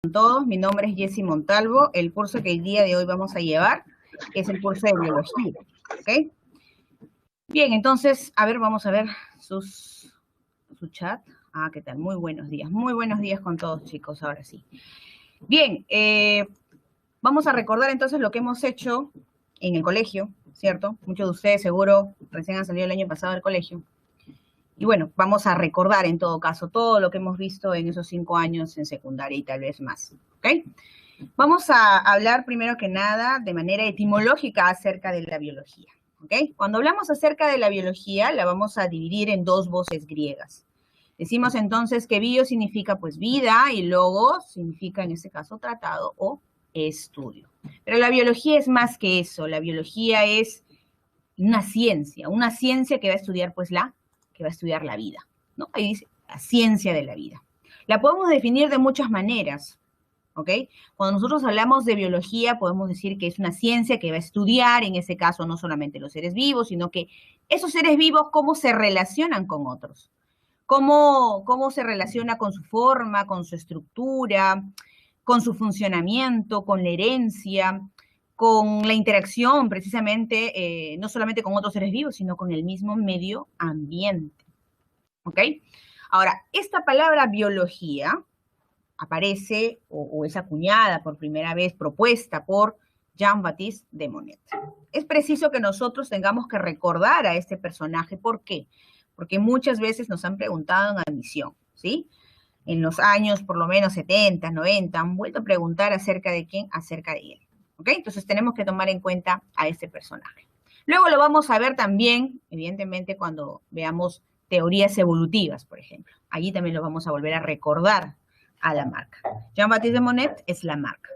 Con todos, mi nombre es Jessy Montalvo. El curso que el día de hoy vamos a llevar es el curso de biología, ¿ok? Bien, entonces, a ver, vamos a ver su chat. Ah, ¿qué tal? Muy buenos días con todos, chicos, ahora sí. Bien, vamos a recordar entonces lo que hemos hecho en el colegio, ¿cierto? Muchos de ustedes seguro recién han salido el año pasado del colegio. Y bueno, vamos a recordar en todo caso todo lo que hemos visto en esos 5 años en secundaria y tal vez más, ¿ok? Vamos a hablar primero que nada de manera etimológica acerca de la biología, ¿ok? Cuando hablamos acerca de la biología, la vamos a dividir en dos voces griegas. Decimos entonces que bio significa pues vida y logos significa en este caso tratado o estudio. Pero la biología es más que eso, la biología es una ciencia que va a estudiar pues que va a estudiar la vida, ¿no? Ahí dice, la ciencia de la vida. La podemos definir de muchas maneras, ¿ok? Cuando nosotros hablamos de biología, podemos decir que es una ciencia que va a estudiar, en ese caso, no solamente los seres vivos, sino que esos seres vivos, cómo se relacionan con otros, cómo se relaciona con su forma, con su estructura, con su funcionamiento, con la herencia, con la interacción precisamente, no solamente con otros seres vivos, sino con el mismo medio ambiente. ¿Ok? Ahora, esta palabra biología aparece o es acuñada por primera vez, propuesta por Jean-Baptiste de Monnet. Es preciso que nosotros tengamos que recordar a este personaje. ¿Por qué? Porque muchas veces nos han preguntado en admisión, ¿sí? En los años por lo menos 70, 90, han vuelto a preguntar acerca de quién, acerca de él. ¿Ok? Entonces tenemos que tomar en cuenta a este personaje. Luego lo vamos a ver también, evidentemente, cuando veamos teorías evolutivas, por ejemplo. Allí también lo vamos a volver a recordar a la marca. Jean-Baptiste de Monnet es la marca.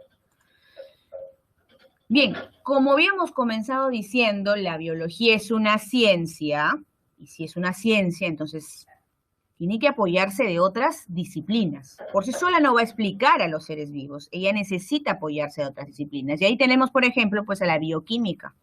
Bien, como habíamos comenzado diciendo, la biología es una ciencia, y si es una ciencia, entonces tiene que apoyarse de otras disciplinas. Por sí sola no va a explicar a los seres vivos, ella necesita apoyarse de otras disciplinas. Y ahí tenemos, por ejemplo, pues a la bioquímica.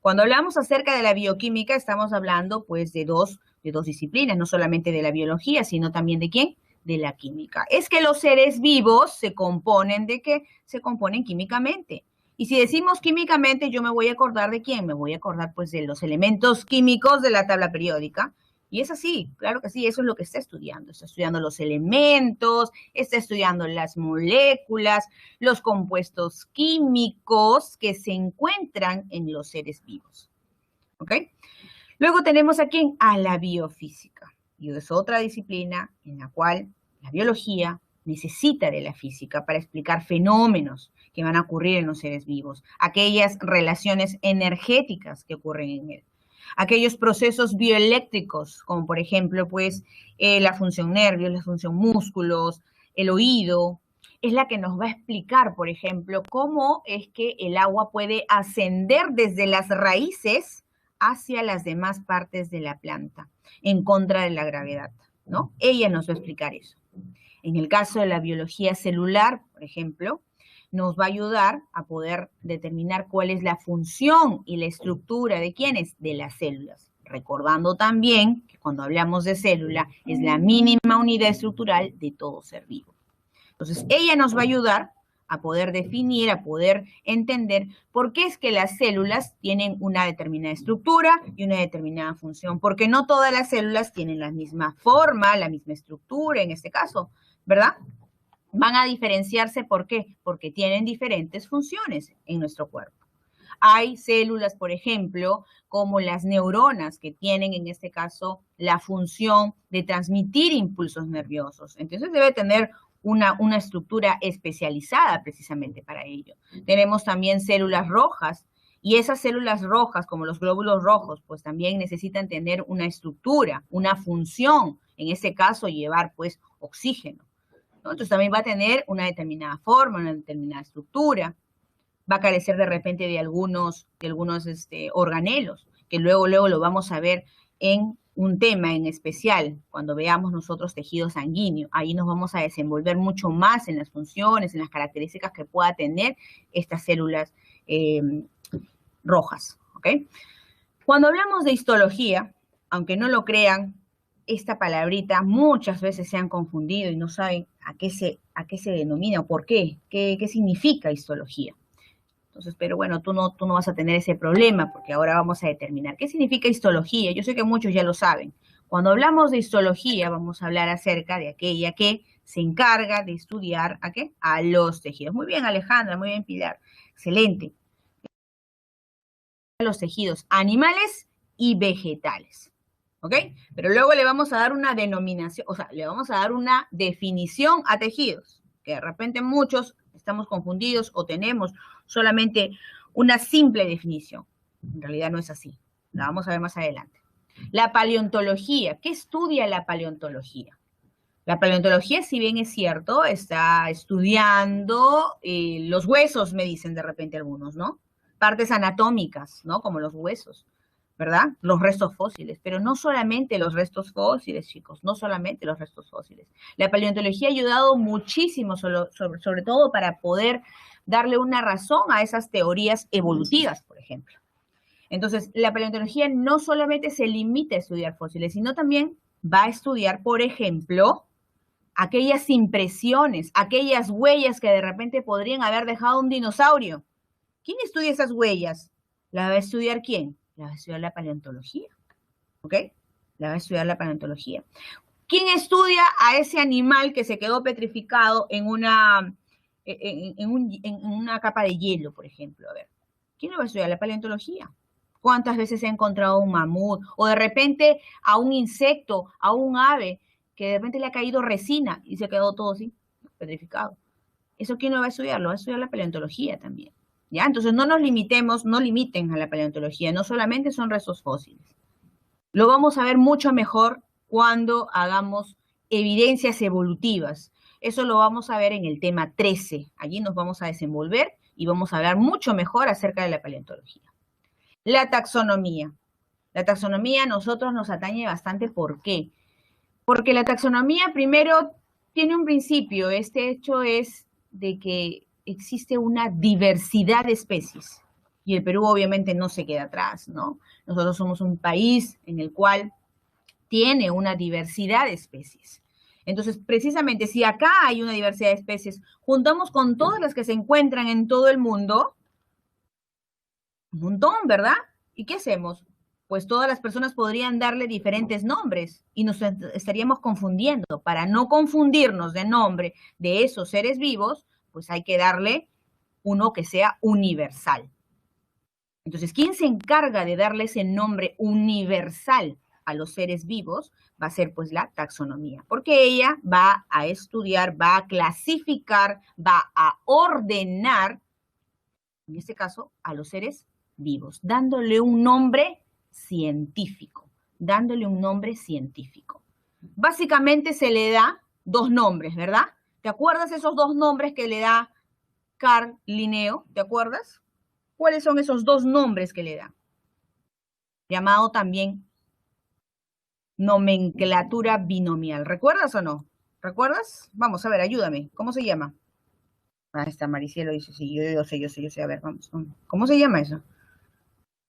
Cuando hablamos acerca de la bioquímica, estamos hablando pues de dos disciplinas, no solamente de la biología, sino también de ¿quién? De la química. Es que los seres vivos se componen de ¿qué? Se componen químicamente. Y si decimos químicamente, yo me voy a acordar de quién, me voy a acordar pues de los elementos químicos de la tabla periódica. Y es así, claro que sí, eso es lo que está estudiando los elementos, está estudiando las moléculas, los compuestos químicos que se encuentran en los seres vivos, ¿ok? Luego tenemos aquí a la biofísica, y es otra disciplina en la cual la biología necesita de la física para explicar fenómenos que van a ocurrir en los seres vivos, aquellas relaciones energéticas que ocurren en él. Aquellos procesos bioeléctricos, como por ejemplo, pues, la función nervios, la función músculos, el oído, es la que nos va a explicar, por ejemplo, cómo es que el agua puede ascender desde las raíces hacia las demás partes de la planta, en contra de la gravedad, ¿no? Ella nos va a explicar eso. En el caso de la biología celular, por ejemplo, nos va a ayudar a poder determinar cuál es la función y la estructura de quiénes, de las células. Recordando también que cuando hablamos de célula es la mínima unidad estructural de todo ser vivo. Entonces, ella nos va a ayudar a poder definir, a poder entender por qué es que las células tienen una determinada estructura y una determinada función, porque no todas las células tienen la misma forma, la misma estructura en este caso, ¿verdad? Van a diferenciarse, ¿por qué? Porque tienen diferentes funciones en nuestro cuerpo. Hay células, por ejemplo, como las neuronas, que tienen en este caso la función de transmitir impulsos nerviosos. Entonces debe tener una estructura especializada precisamente para ello. Tenemos también células rojas, y esas células rojas, como los glóbulos rojos, pues también necesitan tener una estructura, una función, en este caso llevar pues oxígeno, ¿no? Entonces también va a tener una determinada forma, una determinada estructura, va a carecer de repente de algunos organelos, que luego lo vamos a ver en un tema en especial, cuando veamos nosotros tejido sanguíneo. Ahí nos vamos a desenvolver mucho más en las funciones, en las características que pueda tener estas células rojas, ¿ok? Cuando hablamos de histología, aunque no lo crean, esta palabrita muchas veces se han confundido y no saben a qué se denomina o por qué significa histología. Entonces, pero bueno, tú no vas a tener ese problema porque ahora vamos a determinar qué significa histología. Yo sé que muchos ya lo saben. Cuando hablamos de histología, vamos a hablar acerca de aquella que se encarga de estudiar ¿a qué? A los tejidos. Muy bien, Alejandra, muy bien, Pilar. Excelente. Los tejidos animales y vegetales. ¿Ok? Pero luego le vamos a dar una denominación, o sea, le vamos a dar una definición a tejidos, que de repente muchos estamos confundidos o tenemos solamente una simple definición. En realidad no es así. La vamos a ver más adelante. La paleontología. ¿Qué estudia la paleontología? La paleontología, si bien es cierto, está estudiando los huesos, me dicen de repente algunos, ¿no? Partes anatómicas, ¿no? Como los huesos, ¿verdad? Los restos fósiles, pero no solamente los restos fósiles, chicos, no solamente los restos fósiles. La paleontología ha ayudado muchísimo, sobre todo para poder darle una razón a esas teorías evolutivas, por ejemplo. Entonces, la paleontología no solamente se limita a estudiar fósiles, sino también va a estudiar, por ejemplo, aquellas impresiones, aquellas huellas que de repente podrían haber dejado un dinosaurio. ¿Quién estudia esas huellas? ¿La va a estudiar quién? La va a estudiar la paleontología. ¿Ok? La va a estudiar la paleontología. ¿Quién estudia a ese animal que se quedó petrificado en una capa de hielo, por ejemplo? A ver, ¿quién lo va a estudiar? La paleontología. ¿Cuántas veces se ha encontrado un mamut? O de repente a un insecto, a un ave, que de repente le ha caído resina y se quedó todo así, petrificado. ¿Eso quién lo va a estudiar? Lo va a estudiar la paleontología también. ¿Ya? Entonces no nos limitemos, no limiten a la paleontología, no solamente son restos fósiles. Lo vamos a ver mucho mejor cuando hagamos evidencias evolutivas. Eso lo vamos a ver en el tema 13. Allí nos vamos a desenvolver y vamos a hablar mucho mejor acerca de la paleontología. La taxonomía. La taxonomía a nosotros nos atañe bastante. ¿Por qué? Porque la taxonomía primero tiene un principio. Este hecho es de que existe una diversidad de especies. Y el Perú obviamente no se queda atrás, ¿no? Nosotros somos un país en el cual tiene una diversidad de especies. Entonces, precisamente, si acá hay una diversidad de especies, juntamos con todas las que se encuentran en todo el mundo, un montón, ¿verdad? ¿Y qué hacemos? Pues todas las personas podrían darle diferentes nombres y nos estaríamos confundiendo. Para no confundirnos de nombre de esos seres vivos, pues hay que darle uno que sea universal. Entonces, ¿quién se encarga de darle ese nombre universal a los seres vivos? Va a ser pues la taxonomía, porque ella va a estudiar, va a clasificar, va a ordenar, en este caso, a los seres vivos, dándole un nombre científico, dándole un nombre científico. Básicamente se le da dos nombres, ¿verdad? ¿Te acuerdas esos dos nombres que le da Carl Linneo? ¿Te acuerdas? ¿Cuáles son esos dos nombres que le da? Llamado también nomenclatura binomial. ¿Recuerdas o no? ¿Recuerdas? Vamos, a ver, ayúdame. ¿Cómo se llama? Ahí está, Maricielo dice, sí, yo sé. A ver, vamos. ¿Cómo se llama eso?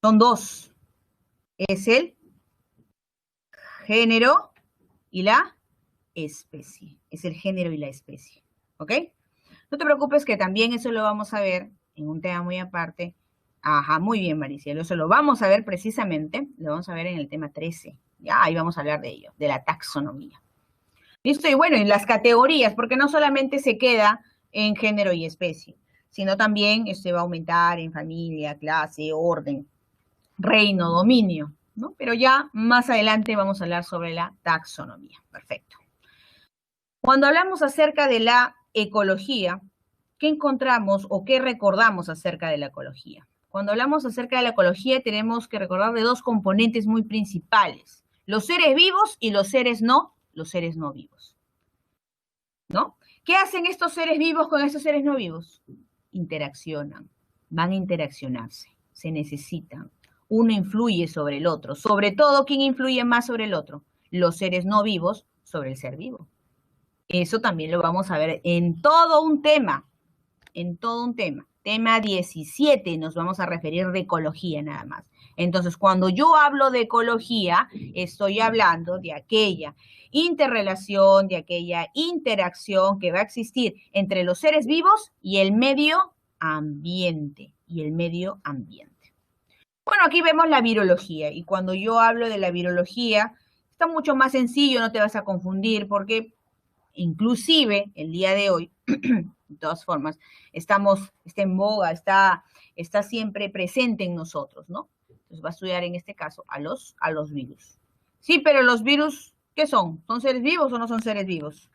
Son dos. Es el género y la especie. Es el género y la especie. ¿Ok? No te preocupes que también eso lo vamos a ver en un tema muy aparte. Ajá, muy bien, Maricielo. Eso lo vamos a ver precisamente, lo vamos a ver en el tema 13. Ya, ahí vamos a hablar de ello, de la taxonomía. Listo, y bueno, y las categorías, porque no solamente se queda en género y especie, sino también va a aumentar en familia, clase, orden, reino, dominio, ¿no? Pero ya más adelante vamos a hablar sobre la taxonomía. Perfecto. Cuando hablamos acerca de la ecología, ¿qué encontramos o qué recordamos acerca de la ecología? Cuando hablamos acerca de la ecología tenemos que recordar de dos componentes muy principales, los seres vivos y los seres no vivos, ¿no? ¿Qué hacen estos seres vivos con estos seres no vivos? Interaccionan, van a interaccionarse, se necesitan. Uno influye sobre el otro. Sobre todo, ¿quién influye más sobre el otro? Los seres no vivos sobre el ser vivo. Eso también lo vamos a ver en todo un tema. en todo un tema. Tema 17, nos vamos a referir de ecología nada más. Entonces, cuando yo hablo de ecología, estoy hablando de aquella interrelación, de aquella interacción que va a existir entre los seres vivos y el medio ambiente. Bueno, aquí vemos la virología, y cuando yo hablo de la virología, está mucho más sencillo, no te vas a confundir, porque inclusive el día de hoy, de todas formas, está en boga, está siempre presente en nosotros, ¿no? Entonces va a estudiar en este caso a los virus. Sí, pero los virus, ¿qué son? ¿Son seres vivos o no son seres vivos?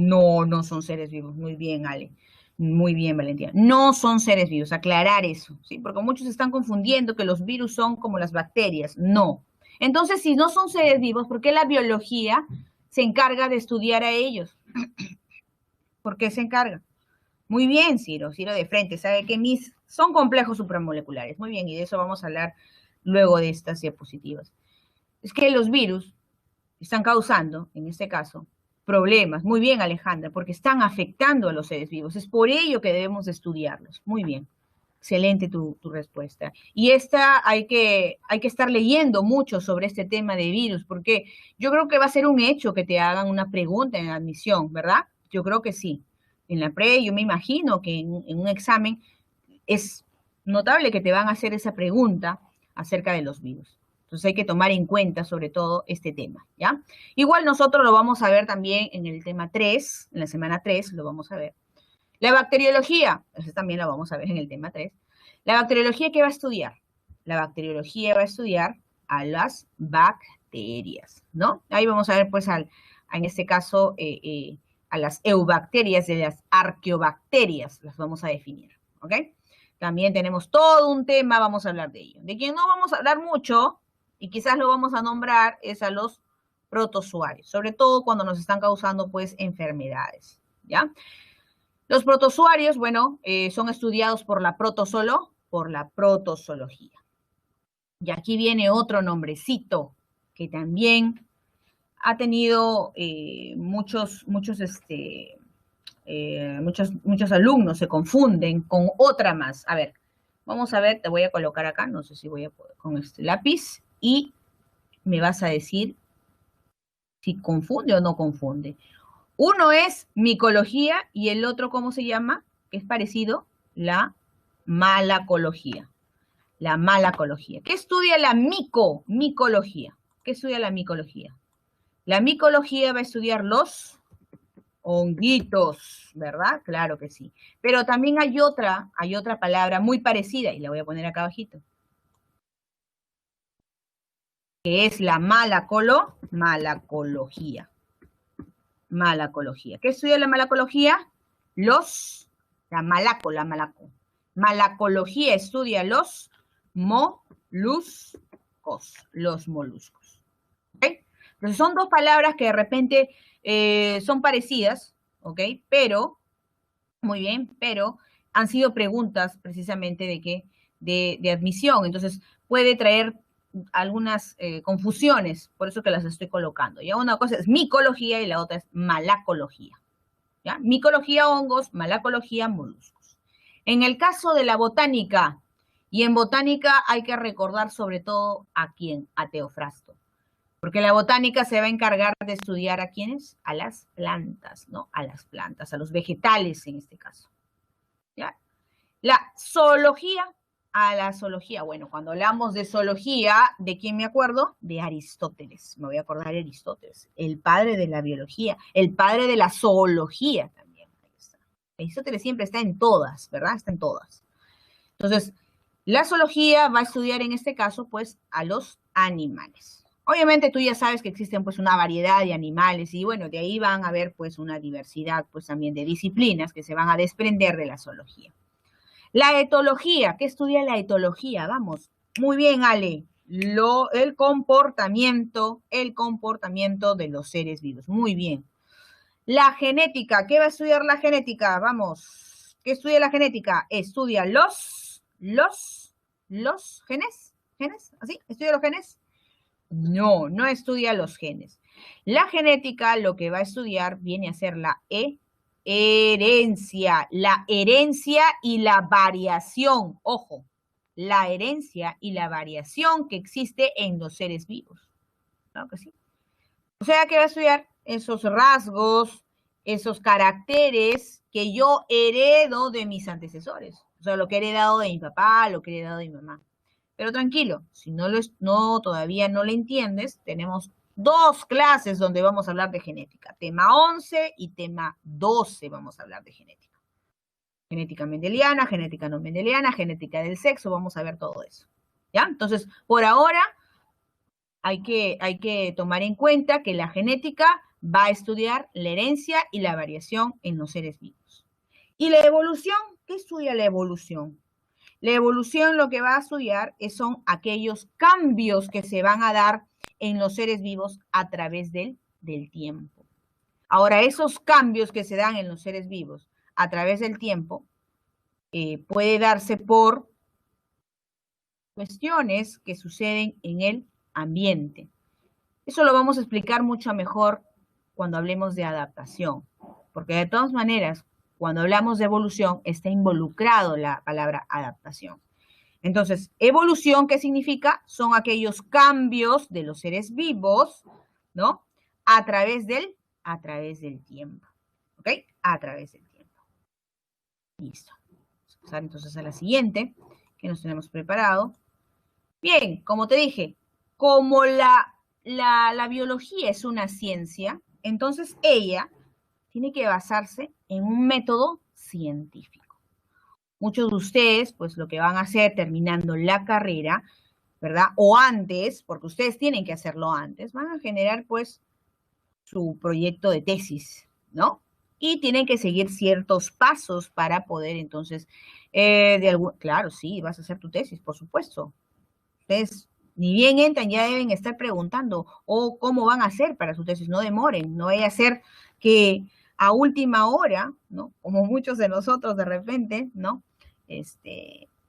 No, no son seres vivos. Muy bien, Ale. Muy bien, Valentina. No son seres vivos, aclarar eso, ¿sí? Porque muchos están confundiendo que los virus son como las bacterias. No. Entonces, si no son seres vivos, ¿por qué la biología se encarga de estudiar a ellos? ¿Por qué se encarga? Muy bien, Ciro de frente, sabe que son complejos supramoleculares. Muy bien, y de eso vamos a hablar luego de estas diapositivas. Es que los virus están causando, en este caso, problemas. Muy bien, Alejandra, porque están afectando a los seres vivos. Es por ello que debemos estudiarlos. Muy bien. Excelente tu respuesta. Y hay que estar leyendo mucho sobre este tema de virus, porque yo creo que va a ser un hecho que te hagan una pregunta en admisión, ¿verdad? Yo creo que sí. En la pre, yo me imagino que en un examen es notable que te van a hacer esa pregunta acerca de los virus. Entonces hay que tomar en cuenta sobre todo este tema, ¿ya? Igual nosotros lo vamos a ver también en el tema 3, en la semana 3 lo vamos a ver. La bacteriología, eso también lo vamos a ver en el tema 3. La bacteriología, ¿qué va a estudiar? La bacteriología va a estudiar a las bacterias, ¿no? Ahí vamos a ver, pues, en este caso, a las eubacterias de las arqueobacterias, las vamos a definir, ¿ok? También tenemos todo un tema, vamos a hablar de ello. De quien no vamos a hablar mucho, y quizás lo vamos a nombrar, es a los protozoarios, sobre todo cuando nos están causando, pues, enfermedades, ¿ya? Los protozoarios, bueno, son estudiados por la protozoología. Y aquí viene otro nombrecito que también ha tenido muchos alumnos se confunden con otra más. A ver, vamos a ver, te voy a colocar acá, no sé si voy a poder con este lápiz, y me vas a decir si confunde o no confunde. Uno es micología y el otro, ¿cómo se llama? Es parecido, la malacología. La malacología. ¿Qué estudia la micología? ¿Qué estudia la micología? La micología va a estudiar los honguitos, ¿verdad? Claro que sí. Pero también hay otra palabra muy parecida, y la voy a poner acá abajito, que es la malacología. Malacología. ¿Qué estudia la malacología? La malaco. Malacología estudia los moluscos. ¿Ok? Entonces son dos palabras que de repente son parecidas, ¿ok? Pero, muy bien, pero han sido preguntas precisamente de admisión. Entonces puede traer algunas confusiones, por eso que las estoy colocando. ¿Ya? Una cosa es micología y la otra es malacología. ¿Ya? Micología, hongos, malacología, moluscos. En el caso de la botánica, y en botánica hay que recordar sobre todo a quién, a Teofrasto. Porque la botánica se va a encargar de estudiar a quiénes, a las plantas, ¿no? A las plantas, a los vegetales en este caso. ¿Ya? La zoología, a la zoología. Bueno, cuando hablamos de zoología, ¿de quién me acuerdo? De Aristóteles. Me voy a acordar de Aristóteles, el padre de la biología, el padre de la zoología también. Ahí está. Aristóteles siempre está en todas, ¿verdad? Está en todas. Entonces, la zoología va a estudiar en este caso, pues, a los animales. Obviamente tú ya sabes que existen, pues, una variedad de animales y, bueno, de ahí van a haber, pues, una diversidad, pues, también de disciplinas que se van a desprender de la zoología. La etología, ¿qué estudia la etología? Vamos, muy bien, Ale. El comportamiento de los seres vivos. Muy bien. La genética, ¿qué va a estudiar la genética? Vamos, ¿qué estudia la genética? Estudia los genes. ¿Genes? ¿Así? ¿Estudia los genes? No, no estudia los genes. La genética lo que va a estudiar viene a ser la herencia. La herencia y la variación, ojo, la herencia y la variación que existe en los seres vivos. Claro que sí. O sea, que va a estudiar esos rasgos, esos caracteres que yo heredo de mis antecesores. O sea, lo que he heredado de mi papá, lo que he heredado de mi mamá. Pero tranquilo, si todavía no lo entiendes, tenemos 2 clases donde vamos a hablar de genética. Tema 11 y tema 12 vamos a hablar de genética. Genética mendeliana, genética no mendeliana, genética del sexo, vamos a ver todo eso. ¿Ya? Entonces, por ahora hay que tomar en cuenta que la genética va a estudiar la herencia y la variación en los seres vivos. ¿Y la evolución? ¿Qué estudia la evolución? La evolución lo que va a estudiar son aquellos cambios que se van a dar en los seres vivos a través del tiempo. Ahora, esos cambios que se dan en los seres vivos a través del tiempo puede darse por cuestiones que suceden en el ambiente. Eso lo vamos a explicar mucho mejor cuando hablemos de adaptación, porque de todas maneras, cuando hablamos de evolución, está involucrado la palabra adaptación. Entonces, evolución, ¿qué significa? Son aquellos cambios de los seres vivos, ¿no? A través del tiempo, ¿ok? A través del tiempo. Listo. Vamos a pasar entonces a la siguiente, que nos tenemos preparado. Bien, como te dije, como la biología es una ciencia, entonces ella tiene que basarse en un método científico. Muchos de ustedes, pues lo que van a hacer terminando la carrera, ¿verdad? O antes, porque ustedes tienen que hacerlo antes, van a generar pues su proyecto de tesis, ¿no? Y tienen que seguir ciertos pasos para poder entonces, claro, sí, vas a hacer tu tesis, por supuesto. Ustedes ni bien entran, ya deben estar preguntando, o cómo van a hacer para su tesis, no demoren, no vaya a ser que a última hora, ¿no? Como muchos de nosotros de repente, ¿no?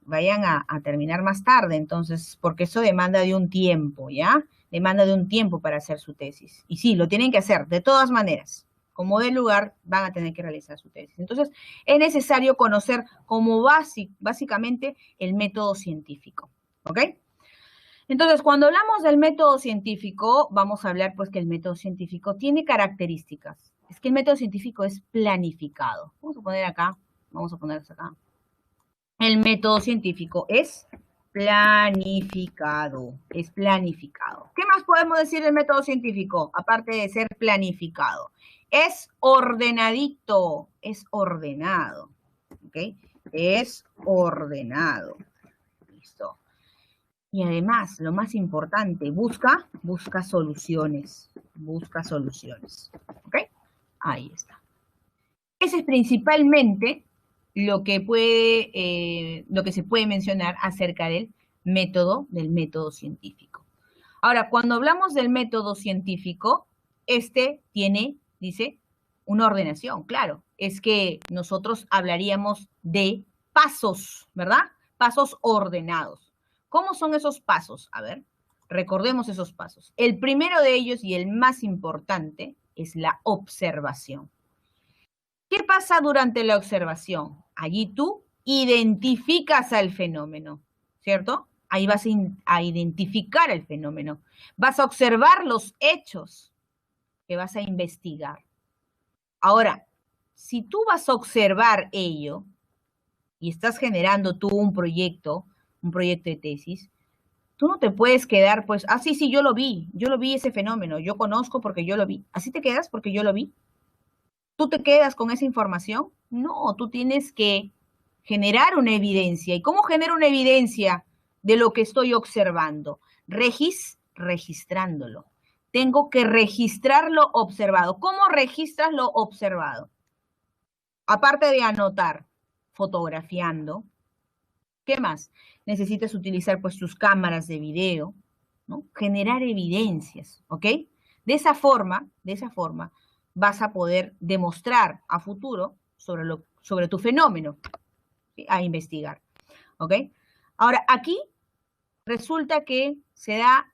Vayan a terminar más tarde, entonces, porque eso demanda de un tiempo, ¿ya? Demanda de un tiempo para hacer su tesis. Y sí, lo tienen que hacer, de todas maneras. Como de lugar, van a tener que realizar su tesis. Entonces, es necesario conocer como básicamente el método científico, ¿ok? Entonces, cuando hablamos del método científico, vamos a hablar pues que el método científico tiene características. Es que el método científico es planificado. Vamos a poner acá, vamos a ponerse acá. El método científico es planificado, es planificado. ¿Qué más podemos decir del método científico? Aparte de ser planificado. Es ordenadito, es ordenado, ¿ok? Es ordenado. Listo. Y además, lo más importante, busca soluciones, ¿ok? Ahí está. Ese es principalmente lo que se puede mencionar acerca del método científico. Ahora, cuando hablamos del método científico, tiene, dice, una ordenación, claro. Es que nosotros hablaríamos de pasos, ¿verdad? Pasos ordenados. ¿Cómo son esos pasos? A ver, recordemos esos pasos. El primero de ellos y el más importante es la observación. ¿Qué pasa durante la observación? Allí tú identificas al fenómeno, ¿cierto? Ahí vas a identificar el fenómeno. Vas a observar los hechos que vas a investigar. Ahora, si tú vas a observar ello y estás generando tú un proyecto de tesis, tú no te puedes quedar pues, sí, yo lo vi ese fenómeno, yo conozco porque yo lo vi. ¿Así te quedas porque yo lo vi? ¿Tú te quedas con esa información? No, tú tienes que generar una evidencia. ¿Y cómo genero una evidencia de lo que estoy observando? Registrándolo. Tengo que registrar lo observado. ¿Cómo registras lo observado? Aparte de anotar, fotografiando. ¿Qué más? Necesitas utilizar pues tus cámaras de video, ¿no? Generar evidencias, ¿ok? De esa forma, vas a poder demostrar a futuro sobre tu fenómeno, ¿sí? A investigar, ¿ok? Ahora, aquí resulta que se da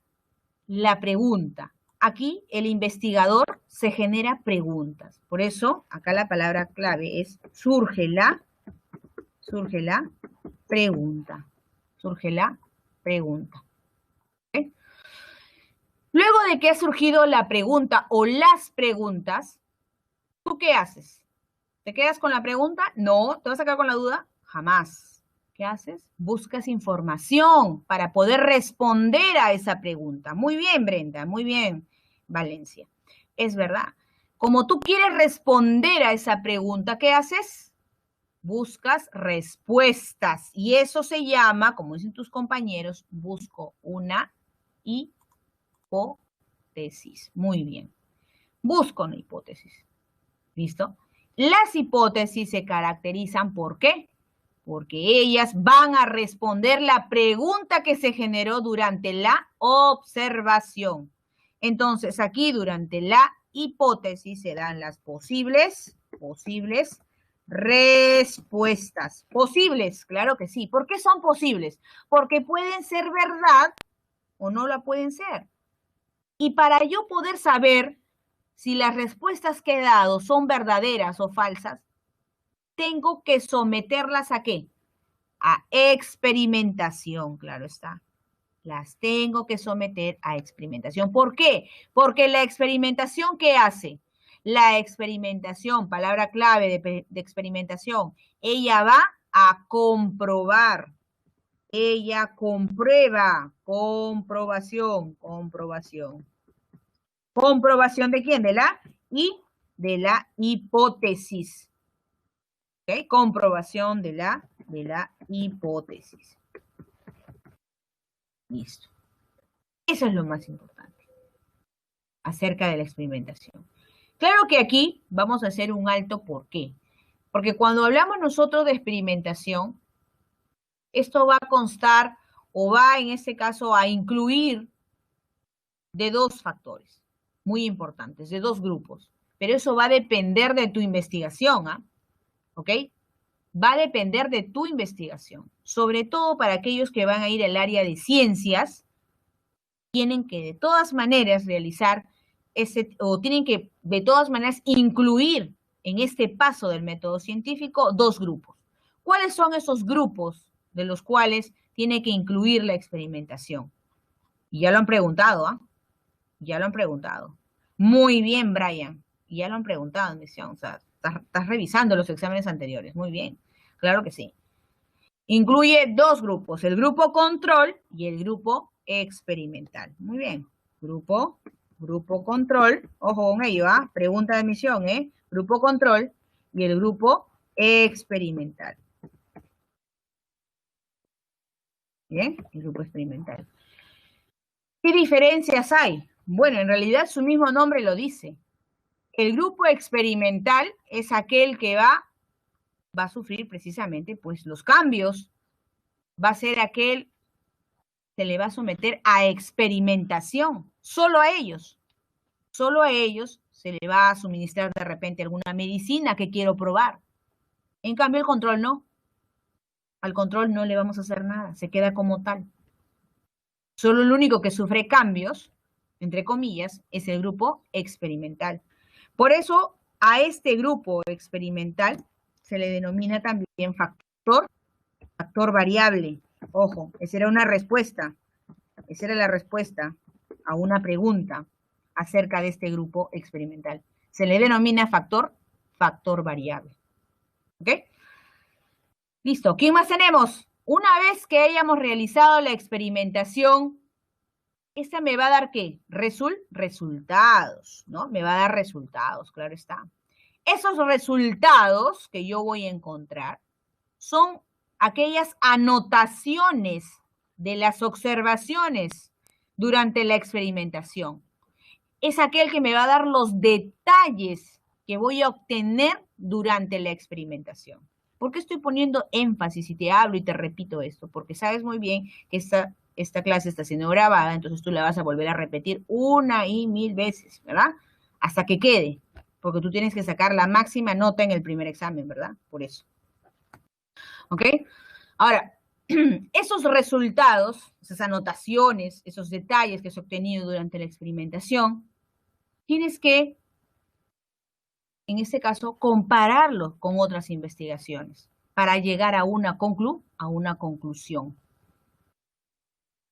la pregunta, aquí el investigador se genera preguntas. Por eso, acá la palabra clave es surge la pregunta. Surge la pregunta. ¿Okay? Luego de que ha surgido la pregunta o las preguntas, ¿tú qué haces? ¿Te quedas con la pregunta? No. ¿Te vas a quedar con la duda? Jamás. ¿Qué haces? Buscas información para poder responder a esa pregunta. Muy bien, Brenda. Muy bien, Valencia. Es verdad. Como tú quieres responder a esa pregunta, ¿qué haces? Buscas respuestas. Y eso se llama, como dicen tus compañeros, busco una hipótesis. Muy bien. Busco una hipótesis. ¿Listo? Las hipótesis se caracterizan ¿por qué? Porque ellas van a responder la pregunta que se generó durante la observación. Entonces, aquí durante la hipótesis se dan las posibles respuestas. Posibles, claro que sí. ¿Por qué son posibles? Porque pueden ser verdad o no la pueden ser. Y para yo poder saber si las respuestas que he dado son verdaderas o falsas, tengo que someterlas ¿a qué? A experimentación, claro está. Las tengo que someter a experimentación. ¿Por qué? Porque la experimentación, ¿qué hace? La experimentación, palabra clave de experimentación, ella va a comprobar. Ella comprueba. Comprobación. ¿Comprobación de quién? De la hipótesis. ¿Okay? Comprobación de la hipótesis. Listo. Eso es lo más importante acerca de la experimentación. Claro que aquí vamos a hacer un alto. ¿Por qué? Porque cuando hablamos nosotros de experimentación, esto va a constar o va en este caso a incluir de dos factores muy importantes, de dos grupos. Pero eso va a depender de tu investigación, ¿ah? ¿Ok? Va a depender de tu investigación. Sobre todo para aquellos que van a ir al área de ciencias, tienen que de todas maneras realizar o tienen que de todas maneras incluir en este paso del método científico dos grupos. ¿Cuáles son esos grupos de los cuales tiene que incluir la experimentación? Y ya lo han preguntado, ¿ah? Ya lo han preguntado. Muy bien, Brian. Y ya lo han preguntado en misión. O sea, estás revisando los exámenes anteriores. Muy bien. Claro que sí. Incluye dos grupos, el grupo control y el grupo experimental. Muy bien. Grupo control. Ojo con ello, ¿ah? Pregunta de misión, ¿eh? Grupo control y el grupo experimental. Bien, el grupo experimental. ¿Qué diferencias hay? Bueno, en realidad su mismo nombre lo dice. El grupo experimental es aquel que va a sufrir precisamente pues los cambios. Va a ser aquel que le va a someter a experimentación. Solo a ellos se le va a suministrar de repente alguna medicina que quiero probar. En cambio el control no. Al control no le vamos a hacer nada, se queda como tal. Solo el único que sufre cambios, entre comillas, es el grupo experimental. Por eso a este grupo experimental se le denomina también factor variable. Ojo, esa era una respuesta. Esa era la respuesta a una pregunta acerca de este grupo experimental. Se le denomina factor variable. ¿Ok? Listo. ¿Quién más tenemos? Una vez que hayamos realizado la experimentación, esta me va a dar ¿qué? Resultados, ¿no? Me va a dar resultados, claro está. Esos resultados que yo voy a encontrar son aquellas anotaciones de las observaciones durante la experimentación. Es aquel que me va a dar los detalles que voy a obtener durante la experimentación. ¿Por qué estoy poniendo énfasis y te hablo y te repito esto? Porque sabes muy bien que esta clase está siendo grabada, entonces tú la vas a volver a repetir una y mil veces, ¿verdad? Hasta que quede, porque tú tienes que sacar la máxima nota en el primer examen, ¿verdad? Por eso. ¿Ok? Ahora, esos resultados, esas anotaciones, esos detalles que has obtenido durante la experimentación, tienes que, en este caso, compararlo con otras investigaciones para llegar a una conclusión.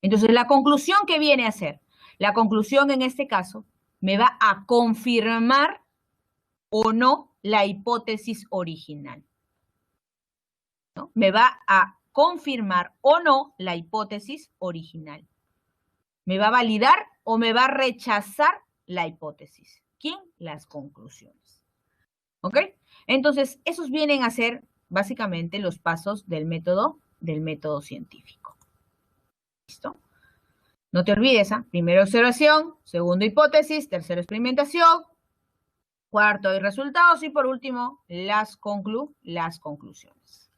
Entonces, la conclusión que viene a ser, la conclusión en este caso, me va a confirmar o no la hipótesis original, ¿no? Me va a confirmar o no la hipótesis original. ¿Me va a validar o me va a rechazar la hipótesis? ¿Quién? Las conclusiones. ¿Ok? Entonces, esos vienen a ser básicamente los pasos del método científico. ¿Listo? No te olvides, ¿ah? Primero observación, segundo hipótesis, tercero experimentación, cuarto resultados y por último las conclusiones.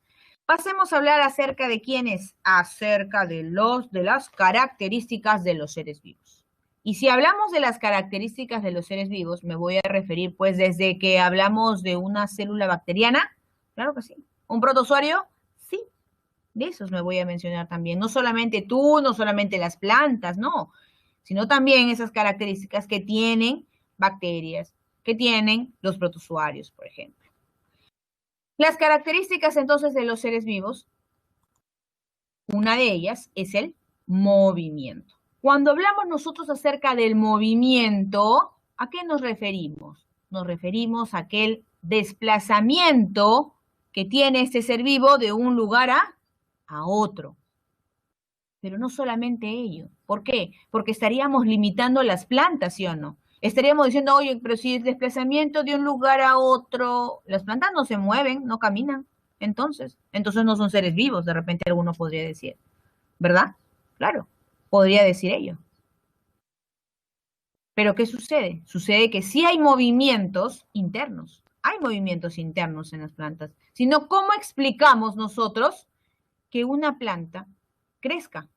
Pasemos a hablar acerca de quiénes, acerca de las características de los seres vivos. Y si hablamos de las características de los seres vivos, me voy a referir pues desde que hablamos de una célula bacteriana, claro que sí. ¿Un protozoario? Sí. De esos me voy a mencionar también. No solamente tú, no solamente las plantas, no, sino también esas características que tienen bacterias, que tienen los protozoarios, por ejemplo. Las características entonces de los seres vivos, una de ellas es el movimiento. Cuando hablamos nosotros acerca del movimiento, ¿a qué nos referimos? Nos referimos a aquel desplazamiento que tiene este ser vivo de un lugar a otro. Pero no solamente ello. ¿Por qué? Porque estaríamos limitando las plantas, ¿sí o no? Estaríamos diciendo, oye, pero si el desplazamiento de un lugar a otro, las plantas no se mueven, no caminan. Entonces no son seres vivos, de repente alguno podría decir. ¿Verdad? Claro, podría decir ello. Pero ¿qué sucede? Sucede que sí hay movimientos internos. Hay movimientos internos en las plantas. Sino, ¿cómo explicamos nosotros que una planta crezca?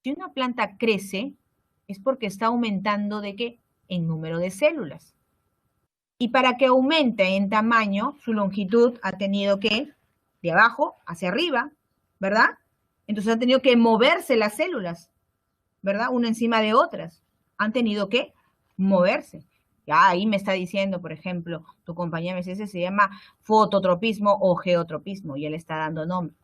Si una planta crece, es porque está aumentando ¿de qué? En número de células. Y para que aumente en tamaño, su longitud ha tenido que, de abajo hacia arriba, ¿verdad? Entonces han tenido que moverse las células, ¿verdad? Una encima de otras. Han tenido que moverse. Ya ahí me está diciendo, por ejemplo, tu compañera me dice, ese se llama fototropismo o geotropismo, y él está dando nombre.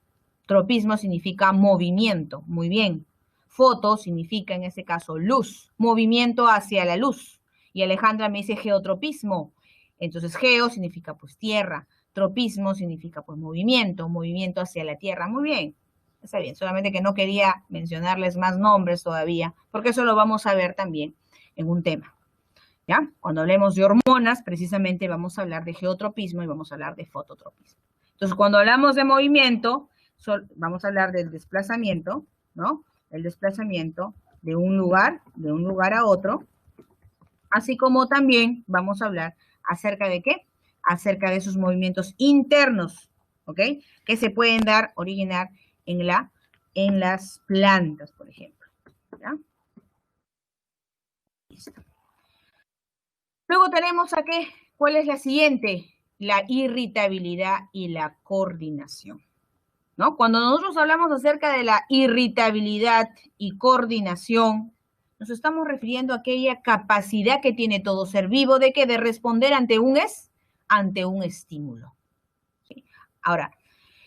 Tropismo significa movimiento, muy bien. Foto significa, en este caso, luz, movimiento hacia la luz. Y Alejandra me dice geotropismo. Entonces, geo significa, pues, tierra. Tropismo significa, pues, movimiento hacia la tierra. Muy bien, está bien. Solamente que no quería mencionarles más nombres todavía, porque eso lo vamos a ver también en un tema. ¿Ya? Cuando hablemos de hormonas, precisamente vamos a hablar de geotropismo y vamos a hablar de fototropismo. Entonces, cuando hablamos de movimiento, vamos a hablar del desplazamiento, ¿no? El desplazamiento de un lugar a otro, así como también vamos a hablar acerca de ¿qué? Acerca de esos movimientos internos, ¿ok? Que se pueden originar en las plantas, por ejemplo, ¿ya? Listo. Luego tenemos aquí, ¿cuál es la siguiente? La irritabilidad y la coordinación, ¿no? Cuando nosotros hablamos acerca de la irritabilidad y coordinación, nos estamos refiriendo a aquella capacidad que tiene todo ser vivo de que de responder ante un estímulo. ¿Sí? Ahora,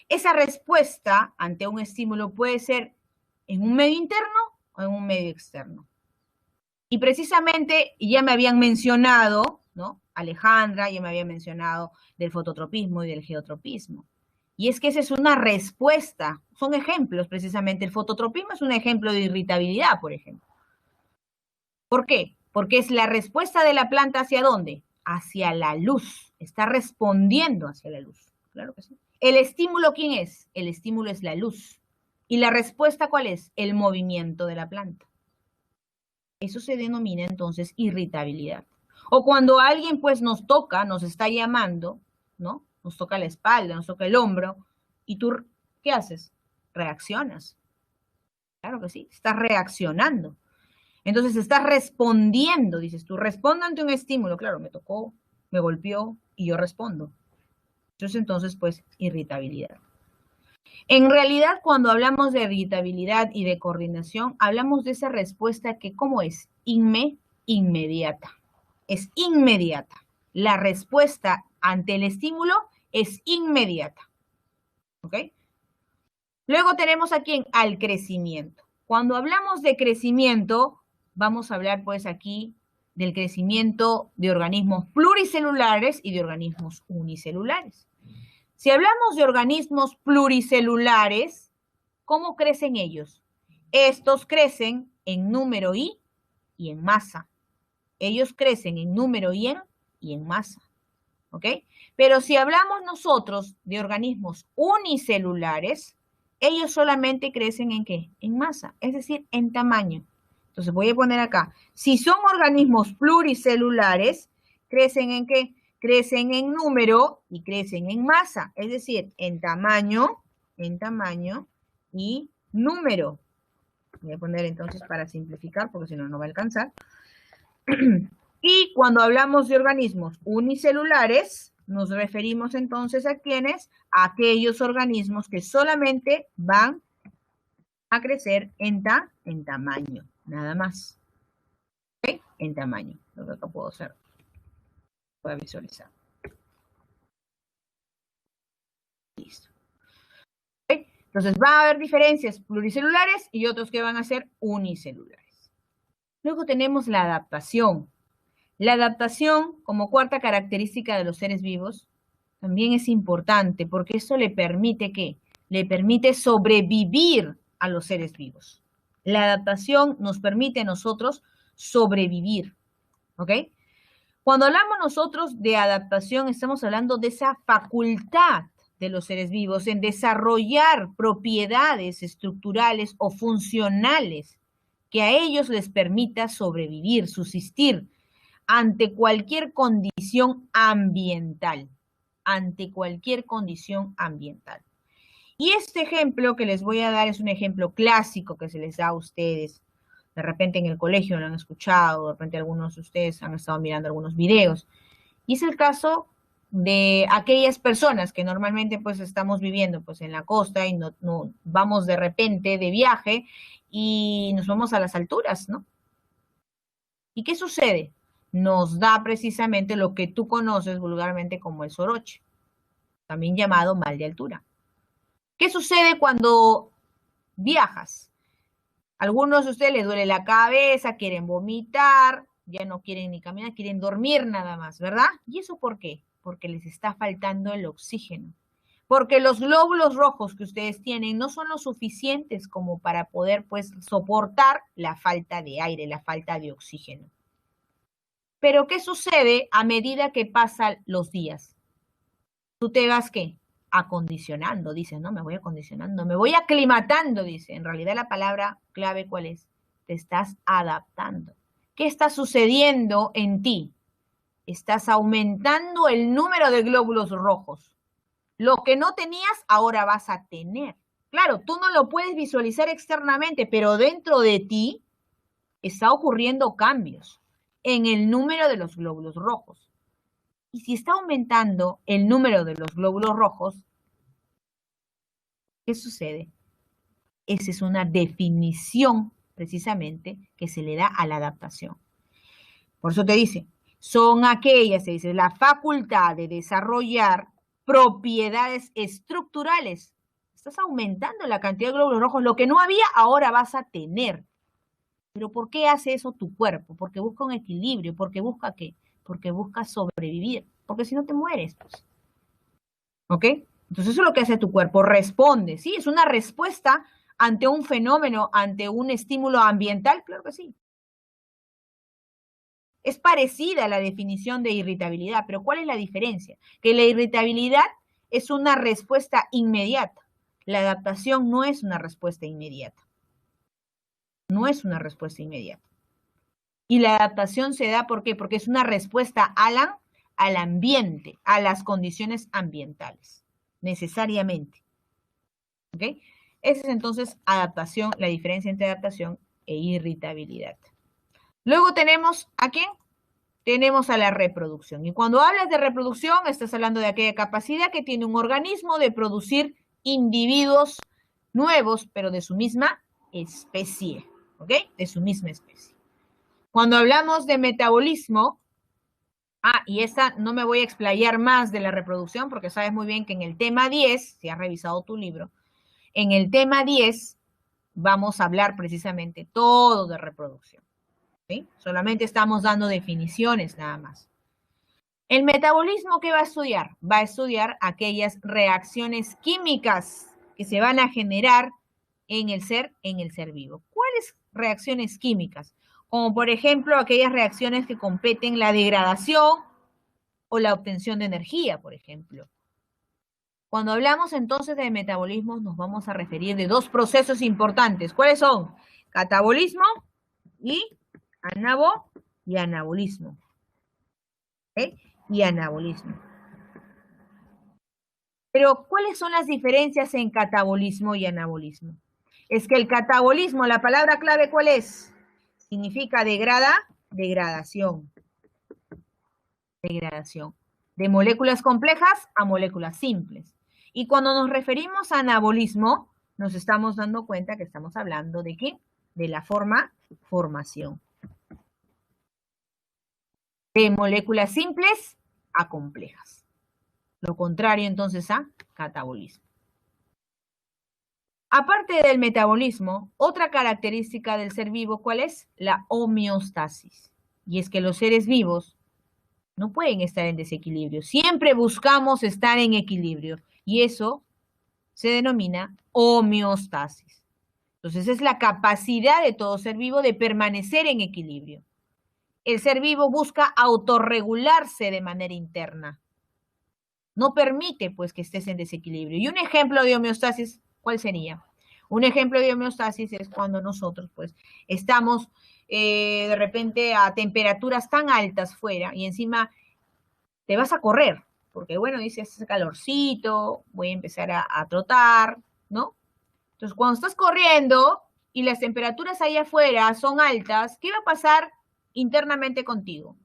esa respuesta ante un estímulo puede ser en un medio interno o en un medio externo. Y precisamente ya me habían mencionado, ¿no? Alejandra ya me había mencionado del fototropismo y del geotropismo. Y es que esa es una respuesta, son ejemplos precisamente. El fototropismo es un ejemplo de irritabilidad, por ejemplo. ¿Por qué? Porque es la respuesta de la planta ¿hacia dónde? Hacia la luz. Está respondiendo hacia la luz. Claro que sí. ¿El estímulo quién es? El estímulo es la luz. ¿Y la respuesta cuál es? El movimiento de la planta. Eso se denomina entonces irritabilidad. O cuando alguien pues nos toca, nos está llamando, ¿no? Nos toca la espalda, nos toca el hombro, y tú, ¿qué haces? Reaccionas. Claro que sí, estás reaccionando. Entonces estás respondiendo, dices tú, respondo ante un estímulo. Claro, me tocó, me golpeó y yo respondo. Entonces, pues, irritabilidad. En realidad, cuando hablamos de irritabilidad y de coordinación, hablamos de esa respuesta que, ¿cómo es? Inmediata. Es inmediata. La respuesta ante el estímulo es inmediata. ¿Ok? Luego tenemos aquí al crecimiento. Cuando hablamos de crecimiento, vamos a hablar pues aquí del crecimiento de organismos pluricelulares y de organismos unicelulares. Si hablamos de organismos pluricelulares, ¿cómo crecen ellos? Estos crecen en número y en masa. Ellos crecen en número y en masa. ¿Ok? Pero si hablamos nosotros de organismos unicelulares, ellos solamente crecen ¿en qué? En masa, es decir, en tamaño. Entonces voy a poner acá, si son organismos pluricelulares, ¿crecen en qué? Crecen en número y crecen en masa, es decir, en tamaño y número. Voy a poner entonces para simplificar, porque si no, no va a alcanzar. Y cuando hablamos de organismos unicelulares, nos referimos entonces a quiénes, a aquellos organismos que solamente van a crecer en tamaño, nada más. ¿Ok? En tamaño. Lo que acá puedo hacer. Voy a visualizar. Listo. ¿Ok? Entonces va a haber diferencias pluricelulares y otros que van a ser unicelulares. Luego tenemos la adaptación. La adaptación, como cuarta característica de los seres vivos, también es importante porque eso le permite ¿qué? Le permite sobrevivir a los seres vivos. La adaptación nos permite a nosotros sobrevivir, ¿ok? Cuando hablamos nosotros de adaptación, estamos hablando de esa facultad de los seres vivos en desarrollar propiedades estructurales o funcionales que a ellos les permita sobrevivir, subsistir, ante cualquier condición ambiental, Y este ejemplo que les voy a dar es un ejemplo clásico que se les da a ustedes. De repente en el colegio lo han escuchado, de repente algunos de ustedes han estado mirando algunos videos. Y es el caso de aquellas personas que normalmente pues estamos viviendo pues en la costa y no vamos de repente de viaje y nos vamos a las alturas, ¿no? ¿Y qué sucede? Nos da precisamente lo que tú conoces vulgarmente como el soroche, también llamado mal de altura. ¿Qué sucede cuando viajas? Algunos de ustedes les duele la cabeza, quieren vomitar, ya no quieren ni caminar, quieren dormir nada más, ¿verdad? ¿Y eso por qué? Porque les está faltando el oxígeno. Porque los glóbulos rojos que ustedes tienen no son lo suficientes como para poder, pues, soportar la falta de aire, la falta de oxígeno. Pero ¿qué sucede a medida que pasan los días? Tú te vas, ¿qué? Acondicionando, dices, ¿no? Me voy acondicionando, me voy aclimatando, dice. En realidad la palabra clave, ¿cuál es? Te estás adaptando. ¿Qué está sucediendo en ti? Estás aumentando el número de glóbulos rojos. Lo que no tenías, ahora vas a tener. Claro, tú no lo puedes visualizar externamente, pero dentro de ti está ocurriendo cambios en el número de los glóbulos rojos. Y si está aumentando el número de los glóbulos rojos, ¿qué sucede? Esa es una definición, precisamente, que se le da a la adaptación. Por eso te dice, son aquellas, se dice, la facultad de desarrollar propiedades estructurales. Estás aumentando la cantidad de glóbulos rojos. Lo que no había, ahora vas a tener. ¿Pero por qué hace eso tu cuerpo? Porque busca un equilibrio. ¿Porque busca qué? Porque busca sobrevivir. Porque si no te mueres, pues. ¿Ok? Entonces eso es lo que hace tu cuerpo. Responde, ¿sí? Es una respuesta ante un fenómeno, ante un estímulo ambiental. Claro que sí. Es parecida a la definición de irritabilidad, pero ¿cuál es la diferencia? Que la irritabilidad es una respuesta inmediata. La adaptación no es una respuesta inmediata. No es una respuesta inmediata. Y la adaptación se da, ¿por qué? Porque es una respuesta al ambiente, a las condiciones ambientales, necesariamente. ¿Ok? Esa es entonces adaptación, la diferencia entre adaptación e irritabilidad. Luego tenemos, ¿a quién? Tenemos a la reproducción. Y cuando hablas de reproducción, estás hablando de aquella capacidad que tiene un organismo de producir individuos nuevos, pero de su misma especie, ¿ok? De su misma especie. Cuando hablamos de metabolismo, y esta no me voy a explayar más de la reproducción, porque sabes muy bien que en el tema 10, si has revisado tu libro, en el tema 10 vamos a hablar precisamente todo de reproducción, ¿sí? Solamente estamos dando definiciones nada más. El metabolismo, ¿qué va a estudiar? Va a estudiar aquellas reacciones químicas que se van a generar en el ser vivo. ¿Cuáles reacciones químicas? Como por ejemplo aquellas reacciones que competen la degradación o la obtención de energía, por ejemplo. Cuando hablamos entonces de metabolismo nos vamos a referir de dos procesos importantes. ¿Cuáles son? Catabolismo y anabolismo. ¿Okay? Y anabolismo. Pero, ¿cuáles son las diferencias en catabolismo y anabolismo? Es que el catabolismo, la palabra clave, ¿cuál es? Significa degradación. Degradación. De moléculas complejas a moléculas simples. Y cuando nos referimos a anabolismo, nos estamos dando cuenta que estamos hablando de ¿qué? De la formación. De moléculas simples a complejas. Lo contrario entonces a catabolismo. Aparte del metabolismo, otra característica del ser vivo, ¿cuál es? La homeostasis. Y es que los seres vivos no pueden estar en desequilibrio. Siempre buscamos estar en equilibrio. Y eso se denomina homeostasis. Entonces es la capacidad de todo ser vivo de permanecer en equilibrio. El ser vivo busca autorregularse de manera interna. No permite, pues, que estés en desequilibrio. Y un ejemplo de homeostasis, ¿cuál sería? Un ejemplo de homeostasis es cuando nosotros, pues, estamos de repente a temperaturas tan altas fuera y encima te vas a correr, porque, bueno, dices, hace calorcito, voy a empezar a trotar, ¿no? Entonces, cuando estás corriendo y las temperaturas allá afuera son altas, ¿qué va a pasar internamente contigo?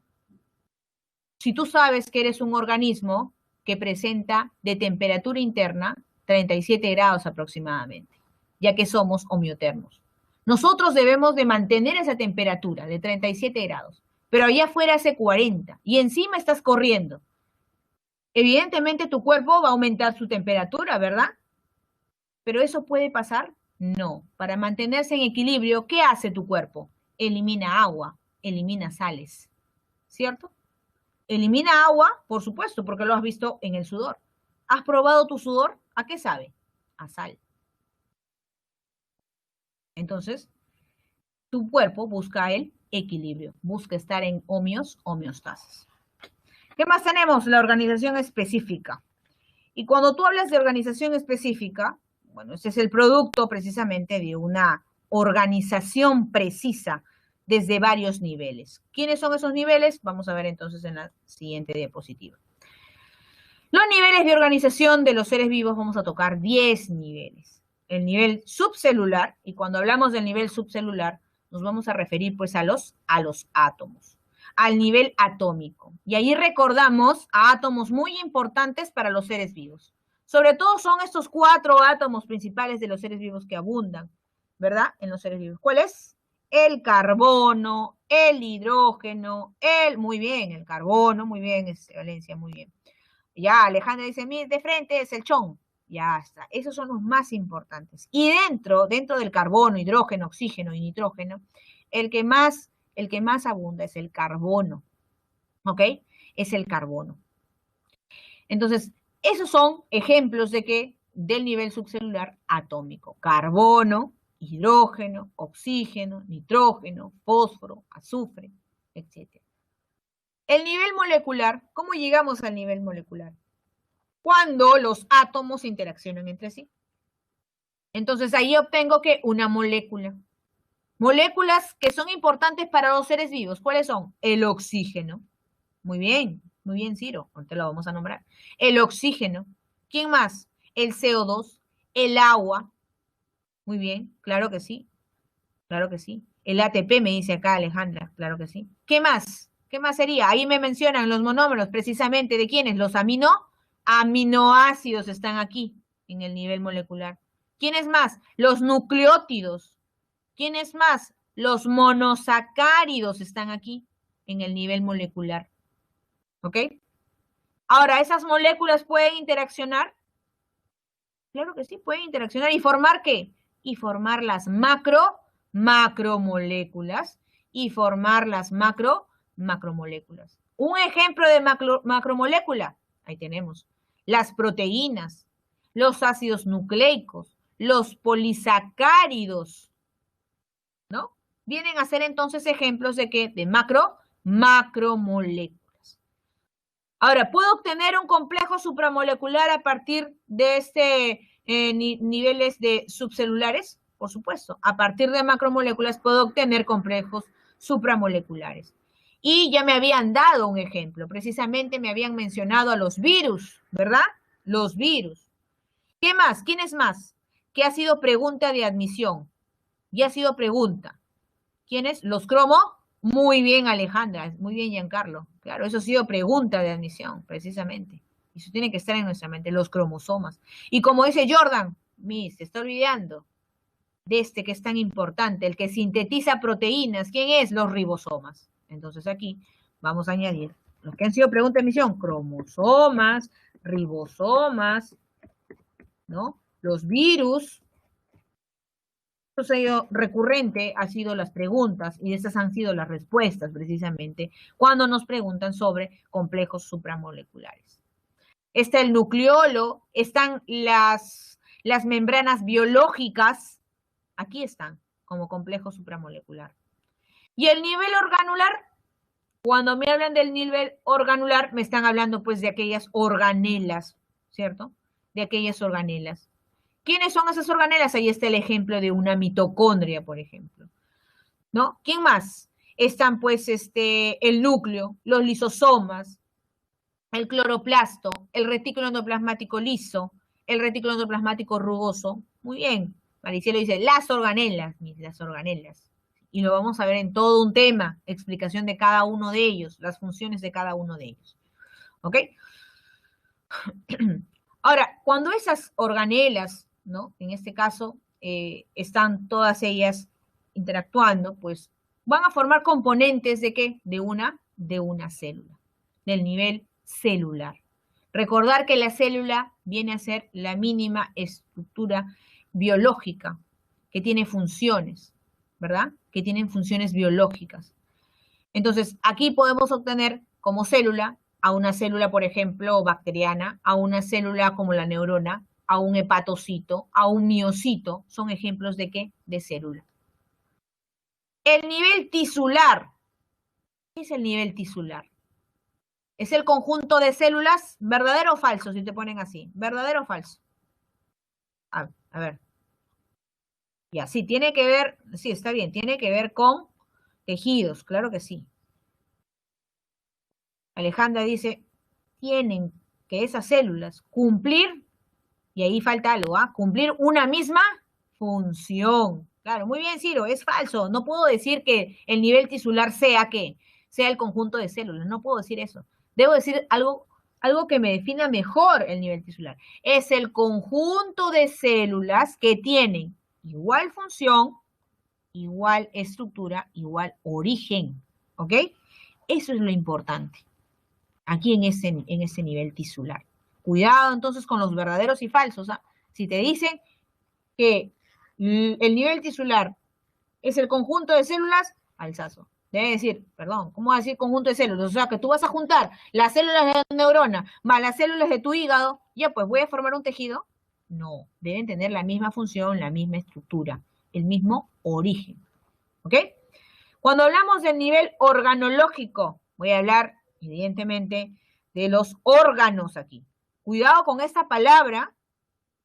Si tú sabes que eres un organismo que presenta de temperatura interna 37 grados aproximadamente, ya que somos homeotermos. Nosotros debemos de mantener esa temperatura de 37 grados, pero allá afuera hace 40 y encima estás corriendo. Evidentemente tu cuerpo va a aumentar su temperatura, ¿verdad? ¿Pero eso puede pasar? No. Para mantenerse en equilibrio, ¿qué hace tu cuerpo? Elimina agua, elimina sales, ¿cierto? Elimina agua, por supuesto, porque lo has visto en el sudor. ¿Has probado tu sudor? ¿A qué sabe? A sal. Entonces, tu cuerpo busca el equilibrio, busca estar en homeostasis. ¿Qué más tenemos? La organización específica. Y cuando tú hablas de organización específica, bueno, este es el producto precisamente de una organización precisa desde varios niveles. ¿Quiénes son esos niveles? Vamos a ver entonces en la siguiente diapositiva. Los niveles de organización de los seres vivos vamos a tocar 10 niveles. El nivel subcelular, y cuando hablamos del nivel subcelular, nos vamos a referir pues a los átomos, al nivel atómico. Y ahí recordamos a átomos muy importantes para los seres vivos. Sobre todo son estos 4 átomos principales de los seres vivos que abundan, ¿verdad? En los seres vivos. ¿Cuál es? El carbono, el hidrógeno, muy bien, el carbono, muy bien, Valencia, muy bien. Ya, Alejandra dice, mire, de frente es el chon. Ya está, esos son los más importantes. Y dentro del carbono, hidrógeno, oxígeno y nitrógeno, el que más abunda es el carbono, ¿ok? Es el carbono. Entonces, esos son ejemplos de qué? Del nivel subcelular atómico. Carbono, hidrógeno, oxígeno, nitrógeno, fósforo, azufre, etc. El nivel molecular, ¿cómo llegamos al nivel molecular? Cuando los átomos interaccionan entre sí. Entonces ahí obtengo que una molécula. Moléculas que son importantes para los seres vivos. ¿Cuáles son? El oxígeno. Muy bien, Ciro. Ahorita lo vamos a nombrar. El oxígeno. ¿Quién más? El CO2, el agua. Muy bien, claro que sí. Claro que sí. El ATP me dice acá Alejandra, claro que sí. ¿Qué más? ¿Qué más sería? Ahí me mencionan los monómeros, precisamente, ¿de quiénes? Los aminoácidos están aquí. en el nivel molecular. ¿Quiénes más? Los nucleótidos. ¿Quiénes más? Los monosacáridos están aquí en el nivel molecular. ¿Ok? Ahora, ¿esas moléculas pueden interaccionar? Claro que sí, pueden interaccionar. ¿Y formar qué? Y formar las macromoléculas y formar las macromoléculas. Un ejemplo de macromolécula, ahí tenemos, las proteínas, los ácidos nucleicos, los polisacáridos, ¿no? Vienen a ser entonces ejemplos de qué? De macromoléculas. Ahora, ¿puedo obtener un complejo supramolecular a partir de niveles de subcelulares? Por supuesto. A partir de macromoléculas puedo obtener complejos supramoleculares. Y ya me habían dado un ejemplo. Precisamente me habían mencionado a los virus, ¿verdad? Los virus. ¿Qué más? ¿Quién es más? ¿Qué ha sido pregunta de admisión? Ya ha sido pregunta. ¿Quiénes? Los cromo. Muy bien, Alejandra. Muy bien, Giancarlo. Claro, eso ha sido pregunta de admisión, precisamente. Eso tiene que estar en nuestra mente, los cromosomas. Y como dice Jordan, se está olvidando de este que es tan importante, el que sintetiza proteínas. ¿Quién es? Los ribosomas. Entonces aquí vamos a añadir los que han sido pregunta de admisión, cromosomas, ribosomas, ¿no? Los virus. Recurrente ha sido las preguntas y estas han sido las respuestas precisamente cuando nos preguntan sobre complejos supramoleculares. Está el nucleolo, están las membranas biológicas, aquí están como complejo supramolecular. Y el nivel organular, cuando me hablan del nivel organular, me están hablando pues de aquellas organelas, ¿cierto? De aquellas organelas. ¿Quiénes son esas organelas? Ahí está el ejemplo de una mitocondria, por ejemplo, ¿no? ¿Quién más? Están, pues, el núcleo, los lisosomas, el cloroplasto, el retículo endoplasmático liso, el retículo endoplasmático rugoso. Muy bien. Maricielo dice, las organelas. Y lo vamos a ver en todo un tema, explicación de cada uno de ellos, las funciones de cada uno de ellos. ¿Ok? Ahora, cuando esas organelas, ¿no? En este caso, están todas ellas interactuando, pues van a formar componentes de ¿qué? De una célula, del nivel celular. Recordar que la célula viene a ser la mínima estructura biológica que tiene funciones, ¿verdad? Que tienen funciones biológicas. Entonces, aquí podemos obtener como célula a una célula, por ejemplo, bacteriana, a una célula como la neurona, a un hepatocito, a un miocito, son ejemplos de ¿qué? De célula. El nivel tisular. ¿Qué es el nivel tisular? ¿Es el conjunto de células? ¿Verdadero o falso? Si te ponen así. ¿Verdadero o falso? A ver. Ya, sí, tiene que ver, sí, está bien, tiene que ver con tejidos, claro que sí. Alejandra dice, tienen que esas células cumplir, y ahí falta algo, cumplir una misma función. Claro, muy bien, Ciro, es falso. No puedo decir que el nivel tisular sea ¿qué? Sea el conjunto de células, no puedo decir eso. Debo decir algo que me defina mejor el nivel tisular. Es el conjunto de células que tienen igual función, igual estructura, igual origen. ¿Ok? Eso es lo importante aquí en ese nivel tisular. Cuidado entonces con los verdaderos y falsos. Si te dicen que el nivel tisular es el conjunto de células, alzazo. Debe decir, perdón, ¿cómo va a decir conjunto de células? O sea, que tú vas a juntar las células de la neurona más las células de tu hígado, ya pues voy a formar un tejido. No, deben tener la misma función, la misma estructura, el mismo origen. ¿Ok? Cuando hablamos del nivel organológico, voy a hablar, evidentemente, de los órganos aquí. Cuidado con esta palabra,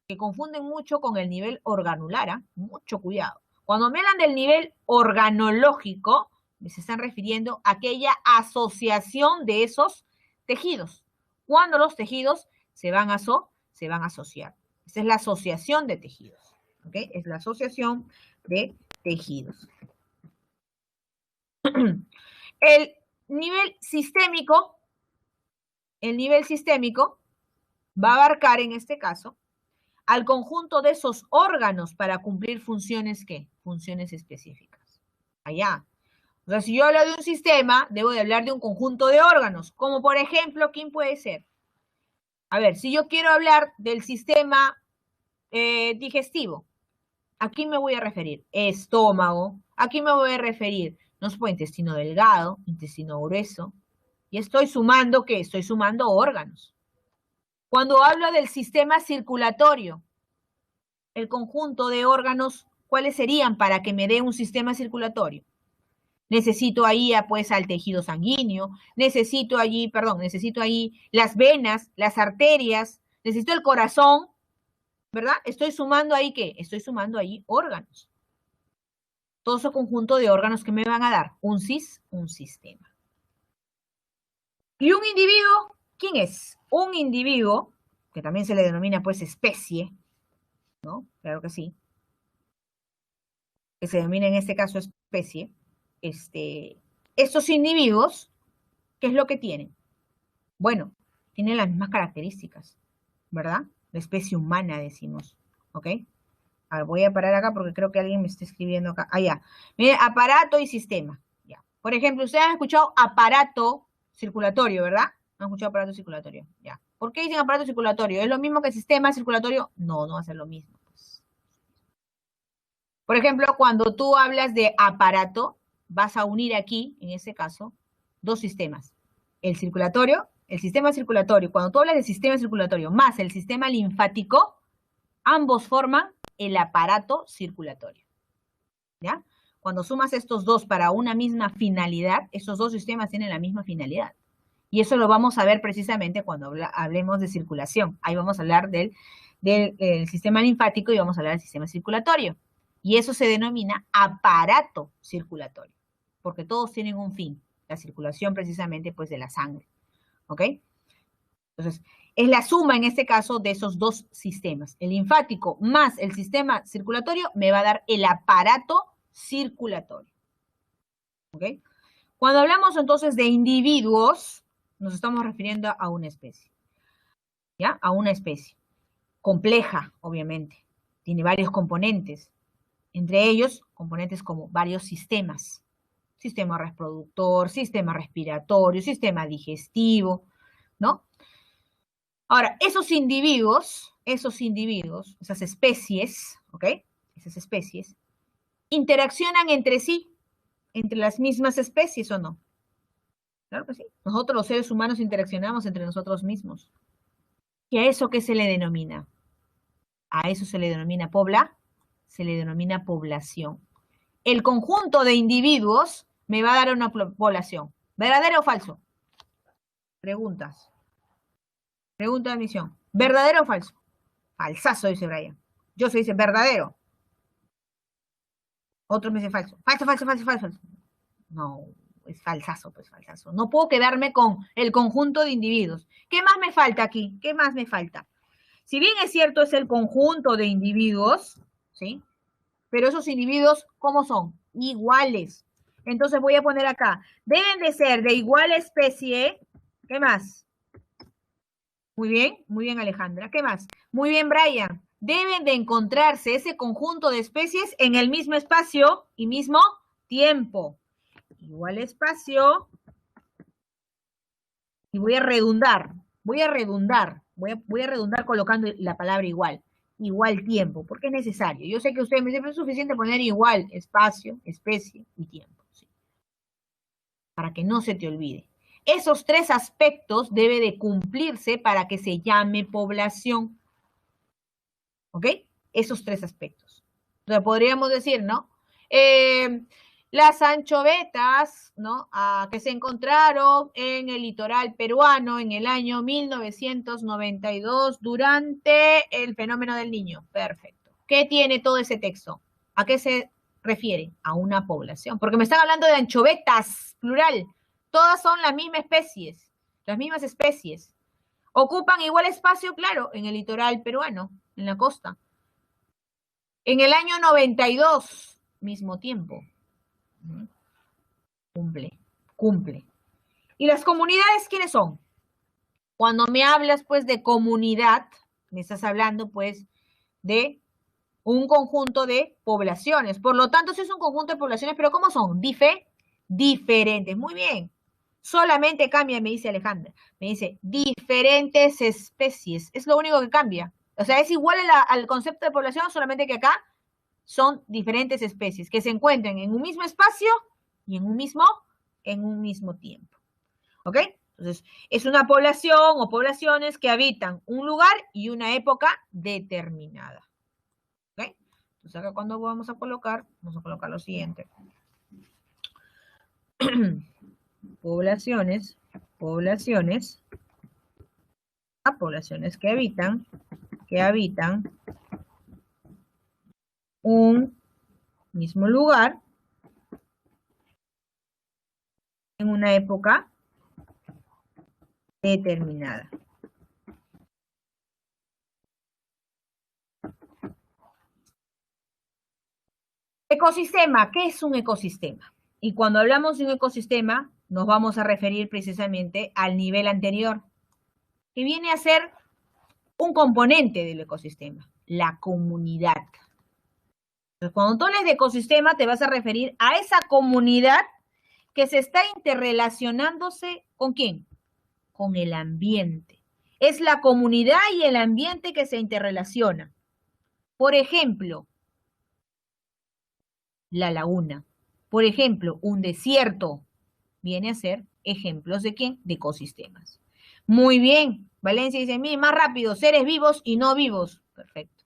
que confunden mucho con el nivel organular, mucho cuidado. Cuando me hablan del nivel organológico, se están refiriendo a aquella asociación de esos tejidos. Cuando los tejidos se van a asociar. Esa es la asociación de tejidos. ¿Ok? Es la asociación de tejidos. El nivel sistémico va a abarcar en este caso al conjunto de esos órganos para cumplir funciones, ¿qué? Funciones específicas. Allá. O sea, si yo hablo de un sistema, debo de hablar de un conjunto de órganos, como por ejemplo, ¿quién puede ser? A ver, si yo quiero hablar del sistema digestivo, ¿a quién me voy a referir? Estómago. ¿A quién me voy a referir? No sé, intestino delgado, intestino grueso. Y estoy sumando, ¿qué? Estoy sumando órganos. Cuando hablo del sistema circulatorio, el conjunto de órganos, ¿cuáles serían para que me dé un sistema circulatorio? Necesito ahí, pues, al tejido sanguíneo, necesito allí las venas, las arterias, necesito el corazón, ¿verdad? Estoy sumando ahí, ¿qué? Estoy sumando ahí órganos. Todo ese conjunto de órganos que me van a dar un sistema. ¿Y un individuo? ¿Quién es? Un individuo, que también se le denomina, pues, especie, ¿no? Claro que sí. Que se denomina en este caso especie. Estos individuos, ¿qué es lo que tienen? Bueno, tienen las mismas características, ¿verdad? La especie humana, decimos, ¿ok? A ver, voy a parar acá porque creo que alguien me está escribiendo acá. Ah, ya. Mire, aparato y sistema. Ya. Por ejemplo, ustedes han escuchado aparato circulatorio, ¿verdad? ¿Han escuchado aparato circulatorio? Ya. ¿Por qué dicen aparato circulatorio? ¿Es lo mismo que sistema circulatorio? No, no va a ser lo mismo. Pues. Por ejemplo, cuando tú hablas de aparato, vas a unir aquí, en ese caso, dos sistemas. El circulatorio, el sistema circulatorio. Cuando tú hablas del sistema circulatorio más el sistema linfático, ambos forman el aparato circulatorio. ¿Ya? Cuando sumas estos dos para una misma finalidad, estos dos sistemas tienen la misma finalidad. Y eso lo vamos a ver precisamente cuando hablemos de circulación. Ahí vamos a hablar del sistema linfático y vamos a hablar del sistema circulatorio. Y eso se denomina aparato circulatorio, porque todos tienen un fin, la circulación precisamente pues de la sangre. ¿Ok? Entonces, es la suma en este caso de esos dos sistemas. El linfático más el sistema circulatorio me va a dar el aparato circulatorio. ¿Ok? Cuando hablamos entonces de individuos, nos estamos refiriendo a una especie. ¿Ya? A una especie. Compleja, obviamente. Tiene varios componentes. Entre ellos, componentes como varios sistemas. Sistema reproductor, sistema respiratorio, sistema digestivo, ¿no? Ahora, esos individuos, esas especies, ¿ok? Esas especies, interaccionan entre sí, entre las mismas especies, ¿o no? Claro que sí. Nosotros los seres humanos interaccionamos entre nosotros mismos. ¿Y a eso qué se le denomina? A eso se le denomina población. El conjunto de individuos me va a dar una población. ¿Verdadero o falso? Preguntas. Pregunta de admisión. ¿Verdadero o falso? Falsazo, dice Brian. Yo se dice verdadero. Otro me dice falso. Falso, falso, falso, falso. No, es falsazo, pues falsazo. No puedo quedarme con el conjunto de individuos. ¿Qué más me falta aquí? ¿Qué más me falta? Si bien es cierto, es el conjunto de individuos, ¿sí? Pero esos individuos, ¿cómo son? Iguales. Entonces voy a poner acá. Deben de ser de igual especie. ¿Qué más? Muy bien Alejandra. ¿Qué más? Muy bien Brian. Deben de encontrarse ese conjunto de especies en el mismo espacio y mismo tiempo. Igual espacio. Y voy a redundar colocando la palabra igual. Igual tiempo, porque es necesario. Yo sé que ustedes me dicen, es suficiente poner igual espacio, especie y tiempo. ¿Sí? Para que no se te olvide. Esos tres aspectos deben de cumplirse para que se llame población. ¿Ok? Esos tres aspectos. Entonces podríamos decir, ¿no? Las anchovetas, ¿no? Que se encontraron en el litoral peruano en el año 1992 durante el fenómeno del Niño. Perfecto. ¿Qué tiene todo ese texto? ¿A qué se refiere? A una población. Porque me están hablando de anchovetas, plural. Todas son las mismas especies. Ocupan igual espacio, claro, en el litoral peruano, en la costa. En el año 92, mismo tiempo. Cumple. ¿Y las comunidades quiénes son? Cuando me hablas, pues, de comunidad, me estás hablando, pues, de un conjunto de poblaciones. Por lo tanto, si es un conjunto de poblaciones, pero ¿cómo son? Diferentes. Muy bien. Solamente cambia, me dice Alejandra. Me dice diferentes especies. Es lo único que cambia. O sea, es igual al concepto de población, solamente que acá son diferentes especies que se encuentran en un mismo espacio y en un mismo tiempo. ¿Ok? Entonces, es una población o poblaciones que habitan un lugar y una época determinada. ¿Ok? Entonces, acá cuando vamos a colocar lo siguiente. Poblaciones que habitan un mismo lugar en una época determinada. Ecosistema, ¿qué es un ecosistema? Y cuando hablamos de un ecosistema, nos vamos a referir precisamente al nivel anterior, que viene a ser un componente del ecosistema, la comunidad. Entonces, cuando tú hables de ecosistema, te vas a referir a esa comunidad que se está interrelacionándose ¿con quién? Con el ambiente. Es la comunidad y el ambiente que se interrelacionan. Por ejemplo, la laguna. Por ejemplo, un desierto viene a ser ejemplos de ¿quién? De ecosistemas. Muy bien. Valencia dice, mire, más rápido, seres vivos y no vivos. Perfecto.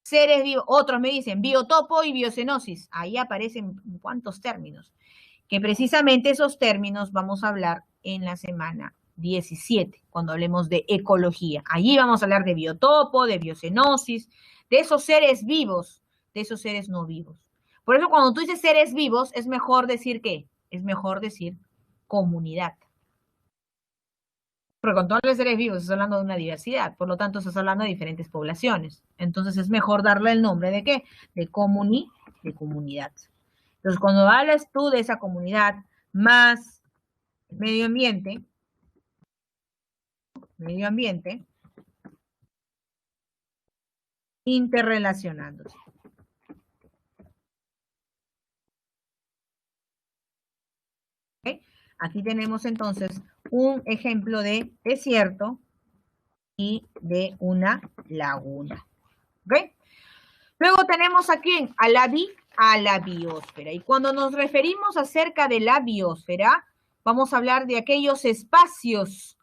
Seres vivos. Otros me dicen biotopo y biocenosis. Ahí aparecen cuántos términos. Que precisamente esos términos vamos a hablar en la semana 17, cuando hablemos de ecología. Allí vamos a hablar de biotopo, de biocenosis, de esos seres vivos, de esos seres no vivos. Por eso cuando tú dices seres vivos, es mejor decir ¿qué? Es mejor decir comunidad. Porque con todos los seres vivos estás hablando de una diversidad, por lo tanto estás hablando de diferentes poblaciones. Entonces es mejor darle el nombre ¿de qué? De comunidad. Entonces cuando hablas tú de esa comunidad más medio ambiente, interrelacionándose. ¿Okay? Aquí tenemos entonces un ejemplo de desierto y de una laguna. ¿Ok? Luego tenemos aquí a la biosfera. Y cuando nos referimos acerca de la biosfera, vamos a hablar de aquellos espacios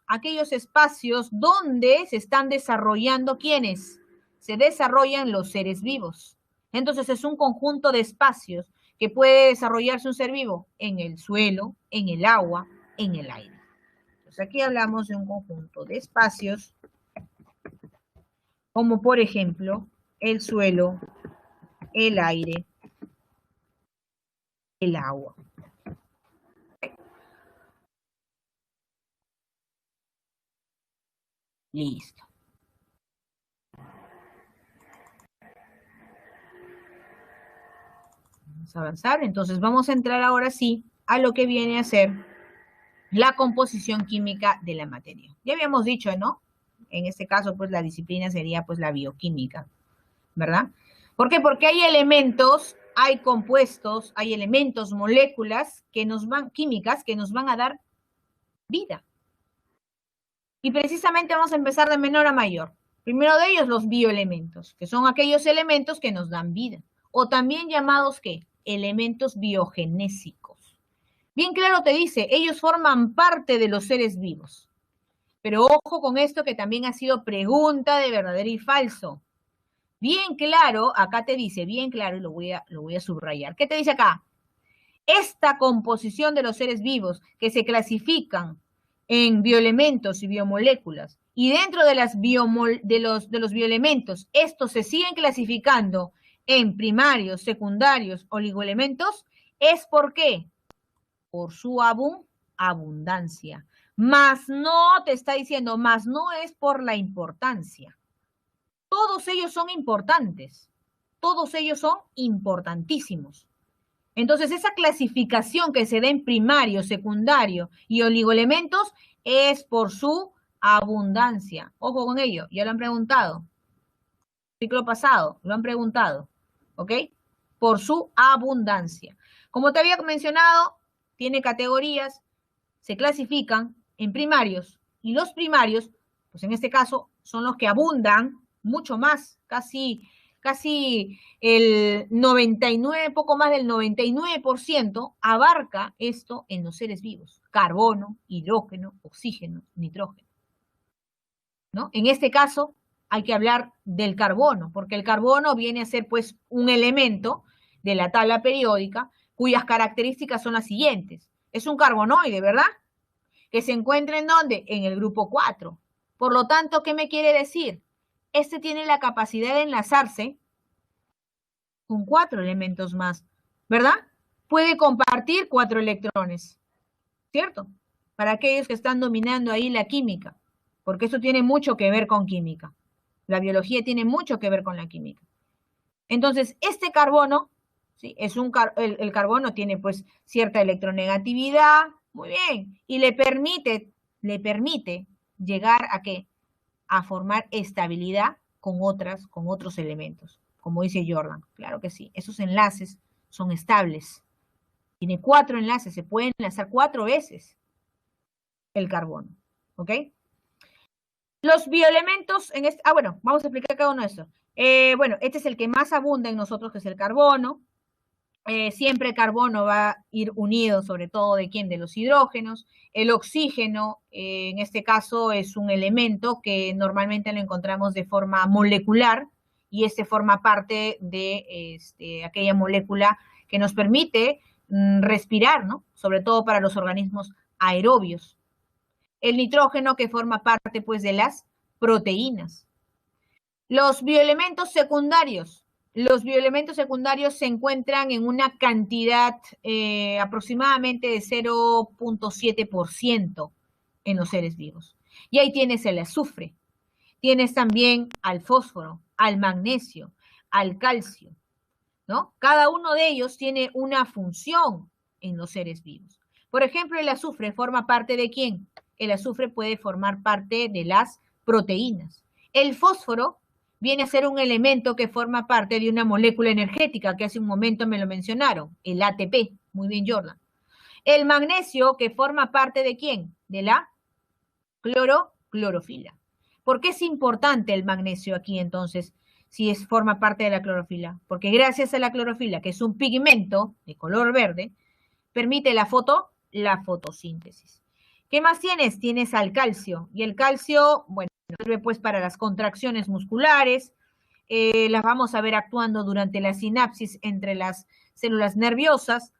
donde se están desarrollando ¿quiénes? Se desarrollan los seres vivos. Entonces es un conjunto de espacios que puede desarrollarse un ser vivo en el suelo, en el agua, en el aire. Entonces aquí hablamos de un conjunto de espacios como por ejemplo el suelo, el aire, el agua. Listo. Vamos a avanzar. Entonces vamos a entrar ahora sí a lo que viene a ser la composición química de la materia. Ya habíamos dicho, ¿no? En este caso, pues la disciplina sería pues la bioquímica, ¿verdad? ¿Por qué? Porque hay elementos, hay compuestos, hay elementos, moléculas químicas que nos van a dar vida. Y precisamente vamos a empezar de menor a mayor. Primero de ellos, los bioelementos, que son aquellos elementos que nos dan vida, o también llamados, ¿qué? Elementos biogenésicos. Bien claro te dice, ellos forman parte de los seres vivos. Pero ojo con esto que también ha sido pregunta de verdadero y falso. Bien claro, acá te dice, bien claro, y lo voy a subrayar. ¿Qué te dice acá? Esta composición de los seres vivos que se clasifican en bioelementos y biomoléculas, y dentro de los bioelementos, estos se siguen clasificando en primarios, secundarios, oligoelementos, ¿es por qué? Por su abundancia. Más no te está diciendo, más no es por la importancia. Todos ellos son importantes. Todos ellos son importantísimos. Entonces, esa clasificación que se da en primario, secundario y oligoelementos es por su abundancia. Ojo con ello, ya lo han preguntado. ciclo pasado, lo han preguntado, ¿ok? Por su abundancia. Como te había mencionado, tiene categorías, se clasifican en primarios, y los primarios, pues en este caso, son los que abundan mucho más, casi el 99, poco más del 99% abarca esto en los seres vivos: carbono, hidrógeno, oxígeno, nitrógeno, ¿no? En este caso hay que hablar del carbono, porque el carbono viene a ser pues un elemento de la tabla periódica cuyas características son las siguientes. Es un carbonoide, ¿verdad? Que se encuentra ¿en dónde? En el grupo 4. Por lo tanto, ¿qué me quiere decir? Este tiene la capacidad de enlazarse con 4 elementos más, ¿verdad? Puede compartir 4 electrones, ¿cierto? Para aquellos que están dominando ahí la química, porque eso tiene mucho que ver con química. La biología tiene mucho que ver con la química. Entonces, este carbono, ¿sí? El carbono tiene pues cierta electronegatividad, muy bien, y le permite llegar a ¿qué? A formar estabilidad con otros elementos, como dice Jordan. Claro que sí, esos enlaces son estables. Tiene 4 enlaces, se puede enlazar 4 veces el carbono, ¿ok? Los bioelementos en este, bueno, vamos a explicar cada uno de estos. Bueno, este es el que más abunda en nosotros, que es el carbono. Siempre el carbono va a ir unido, sobre todo ¿de quién? De los hidrógenos. El oxígeno, en este caso, es un elemento que normalmente lo encontramos de forma molecular, y este forma parte de aquella molécula que nos permite respirar, ¿no? Sobre todo para los organismos aerobios. El nitrógeno, que forma parte pues de las proteínas. Los bioelementos secundarios. Los bioelementos secundarios se encuentran en una cantidad aproximadamente de 0.7% en los seres vivos. Y ahí tienes el azufre, tienes también al fósforo, al magnesio, al calcio, ¿no? Cada uno de ellos tiene una función en los seres vivos. Por ejemplo, el azufre forma parte ¿de quién? El azufre puede formar parte de las proteínas. El fósforo viene a ser un elemento que forma parte de una molécula energética que hace un momento me lo mencionaron, el ATP. Muy bien, Jordan. El magnesio, que forma parte ¿de quién? De la clorofila. ¿Por qué es importante el magnesio aquí entonces, si forma parte de la clorofila? Porque gracias a la clorofila, que es un pigmento de color verde, permite la fotosíntesis. ¿Qué más tienes? Tienes al calcio. Y el calcio, bueno, sirve pues para las contracciones musculares. Las vamos a ver actuando durante la sinapsis entre las células nerviosas.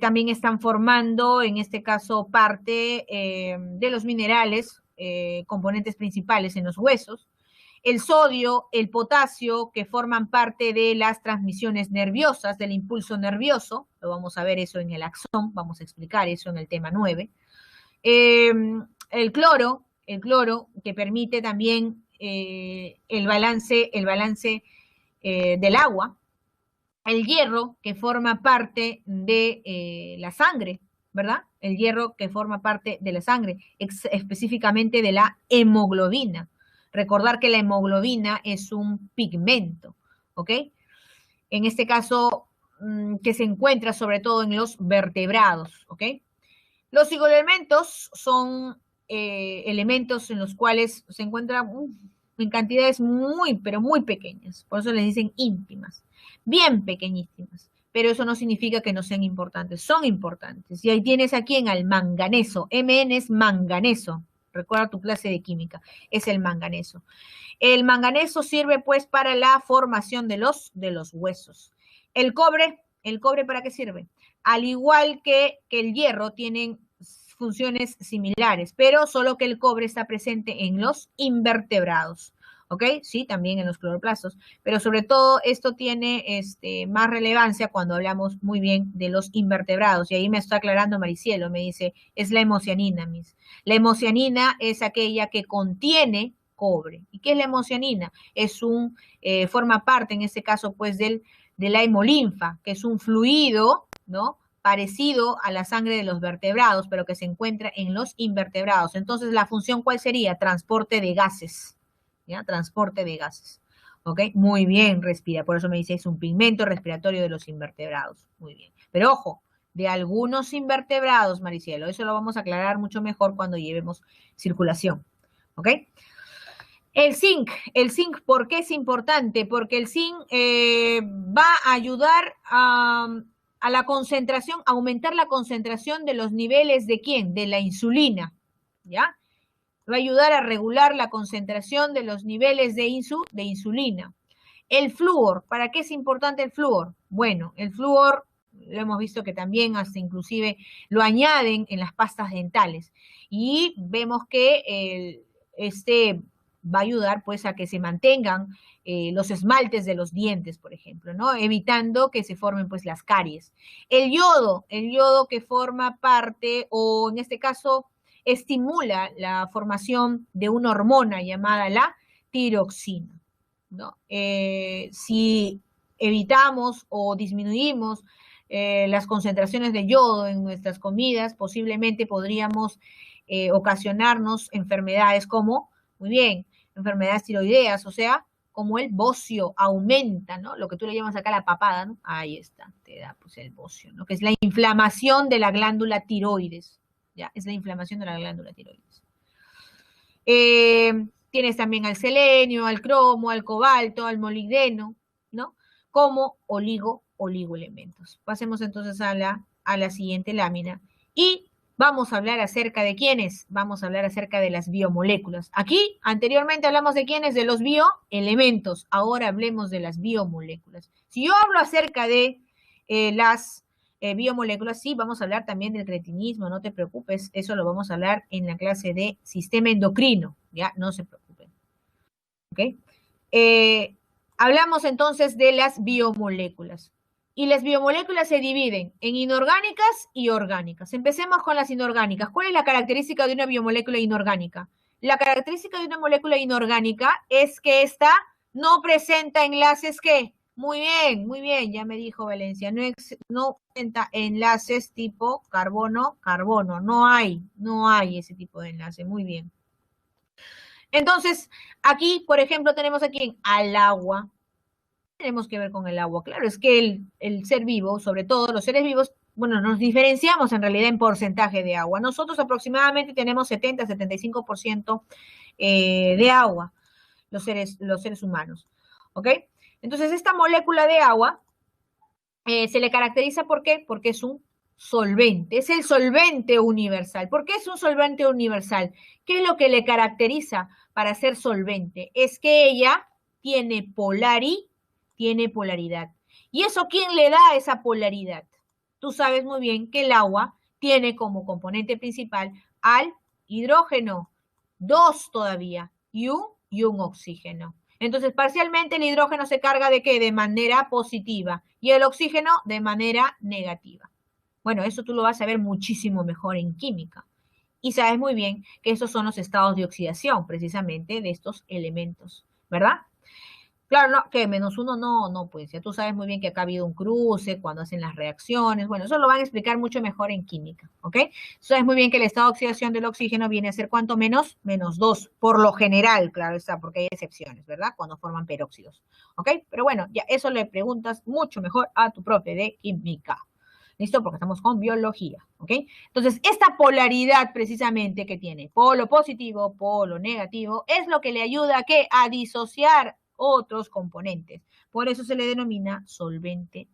También están formando, en este caso, parte de los minerales, componentes principales en los huesos. El sodio, el potasio, que forman parte de las transmisiones nerviosas, del impulso nervioso. Lo vamos a ver eso en el axón, vamos a explicar eso en el tema 9. El cloro, que permite también el balance del agua. El hierro, que forma parte de la sangre, ¿verdad? El hierro que forma parte de la sangre, específicamente de la hemoglobina. Recordar que la hemoglobina es un pigmento, ¿ok? En este caso, que se encuentra sobre todo en los vertebrados, ¿ok? Los psicoelementos son elementos en los cuales se encuentran en cantidades muy, pero muy pequeñas. Por eso les dicen ínfimas, bien pequeñísimas. Pero eso no significa que no sean importantes. Son importantes. Y ahí tienes aquí al manganeso. Mn es manganeso. Recuerda tu clase de química. Es el manganeso. El manganeso sirve pues para la formación de los huesos. El cobre ¿para qué sirve? Al igual que el hierro, tienen funciones similares, pero solo que el cobre está presente en los invertebrados, ¿ok? Sí, también en los cloroplastos, pero sobre todo esto tiene más relevancia cuando hablamos muy bien de los invertebrados, y ahí me está aclarando Maricielo, me dice, es la hemocianina, Miss. La hemocianina es aquella que contiene cobre. ¿Y qué es la hemocianina? Forma parte, en este caso, pues, de la hemolinfa, que es un fluido, ¿no?, parecido a la sangre de los vertebrados, pero que se encuentra en los invertebrados. Entonces, ¿la función cuál sería? Transporte de gases, ¿ya? Transporte de gases, ¿Ok? Muy bien, respira. Por eso me dice, es un pigmento respiratorio de los invertebrados. Muy bien. Pero ojo, de algunos invertebrados, Maricielo. Eso lo vamos a aclarar mucho mejor cuando llevemos circulación. ¿Ok? El zinc, ¿por qué es importante? Porque el zinc va a ayudar a la concentración, a aumentar la concentración de los niveles de ¿quién? De la insulina, ¿ya? Va a ayudar a regular la concentración de los niveles de insulina. El flúor, ¿para qué es importante el flúor? Bueno, el flúor lo hemos visto que también hasta inclusive lo añaden en las pastas dentales y vemos que va a ayudar pues a que se mantengan los esmaltes de los dientes, por ejemplo, ¿no? Evitando que se formen pues las caries. El yodo que forma parte o en este caso estimula la formación de una hormona llamada la tiroxina, ¿no? Si evitamos o disminuimos las concentraciones de yodo en nuestras comidas, posiblemente podríamos ocasionarnos enfermedades como, muy bien, enfermedades tiroideas, o sea, como el bocio aumenta, ¿no? Lo que tú le llamas acá la papada, ¿no? Ahí está, te da pues el bocio, ¿no? Que es la inflamación de la glándula tiroides, ¿ya? Es la inflamación de la glándula tiroides. Tienes también al selenio, al cromo, al cobalto, al molibdeno, ¿no? Como oligoelementos. Pasemos entonces a la siguiente lámina. Y vamos a hablar acerca de quiénes. Vamos a hablar acerca de las biomoléculas. Aquí, anteriormente hablamos de quiénes, de los bioelementos. Ahora hablemos de las biomoléculas. Si yo hablo acerca de las biomoléculas, sí, vamos a hablar también del cretinismo, no te preocupes, eso lo vamos a hablar en la clase de sistema endocrino, ya, no se preocupen. ¿Ok? Hablamos entonces de las biomoléculas. Y las biomoléculas se dividen en inorgánicas y orgánicas. Empecemos con las inorgánicas. ¿Cuál es la característica de una biomolécula inorgánica? La característica de una molécula inorgánica es que ésta no presenta enlaces ¿qué? Muy bien, ya me dijo Valencia. No presenta enlaces tipo carbono. No hay ese tipo de enlace. Muy bien. Entonces, aquí, por ejemplo, tenemos aquí al agua. Tenemos que ver con el agua. Claro, es que el ser vivo, sobre todo los seres vivos, bueno, nos diferenciamos en realidad en porcentaje de agua. Nosotros aproximadamente tenemos 70-75% de agua, los seres humanos. ¿Ok? Entonces, esta molécula de agua se le caracteriza ¿por qué? Porque es un solvente, es el solvente universal. ¿Por qué es un solvente universal? ¿Qué es lo que le caracteriza para ser solvente? Es que ella tiene polaridad. ¿Y eso quién le da esa polaridad? Tú sabes muy bien que el agua tiene como componente principal al hidrógeno, 2 todavía, y un oxígeno. Entonces, parcialmente el hidrógeno se carga ¿de qué? De manera positiva y el oxígeno de manera negativa. Bueno, eso tú lo vas a ver muchísimo mejor en química. Y sabes muy bien que esos son los estados de oxidación, precisamente, de estos elementos, ¿verdad? Claro, no, que -1 no, pues ya tú sabes muy bien que acá ha habido un cruce cuando hacen las reacciones. Bueno, eso lo van a explicar mucho mejor en química, ¿ok? Sabes muy bien que el estado de oxidación del oxígeno viene a ser ¿cuánto menos? -2, por lo general, claro está, porque hay excepciones, ¿verdad? Cuando forman peróxidos, ¿ok? Pero bueno, ya eso le preguntas mucho mejor a tu profe de química. ¿Listo? Porque estamos con biología, ¿ok? Entonces, esta polaridad precisamente que tiene polo positivo, polo negativo, es lo que le ayuda a ¿qué? A disociar otros componentes. Por eso se le denomina solvente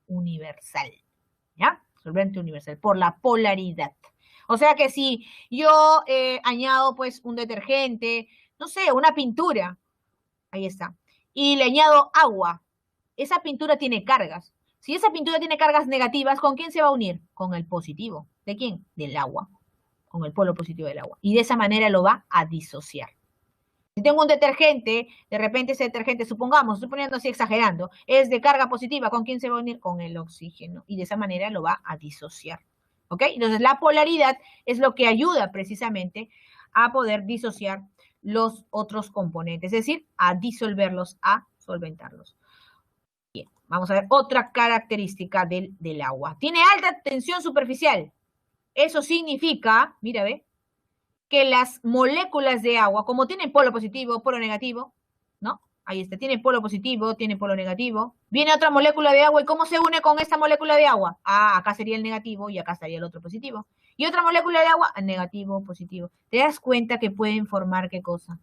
universal, ¿ya? Solvente universal, por la polaridad. O sea que si yo añado pues un detergente, no sé, una pintura, ahí está, y le añado agua, esa pintura tiene cargas. Si esa pintura tiene cargas negativas, ¿con quién se va a unir? Con el positivo. ¿De quién? Del agua, con el polo positivo del agua. Y de esa manera lo va a disociar. Si tengo un detergente, de repente ese detergente, supongamos, estoy poniendo así exagerando, es de carga positiva, ¿con quién se va a unir? Con el oxígeno. Y de esa manera lo va a disociar. ¿Ok? Entonces la polaridad es lo que ayuda precisamente a poder disociar los otros componentes, es decir, a disolverlos, a solventarlos. Bien, vamos a ver otra característica del agua. Tiene alta tensión superficial. Eso significa, mira, ve, que las moléculas de agua, como tienen polo positivo, polo negativo, ¿no? Ahí está, tiene polo positivo, tiene polo negativo. Viene otra molécula de agua, ¿y cómo se une con esta molécula de agua? Ah, acá sería el negativo y acá estaría el otro positivo. Y otra molécula de agua, negativo, positivo. ¿Te das cuenta que pueden formar qué cosa?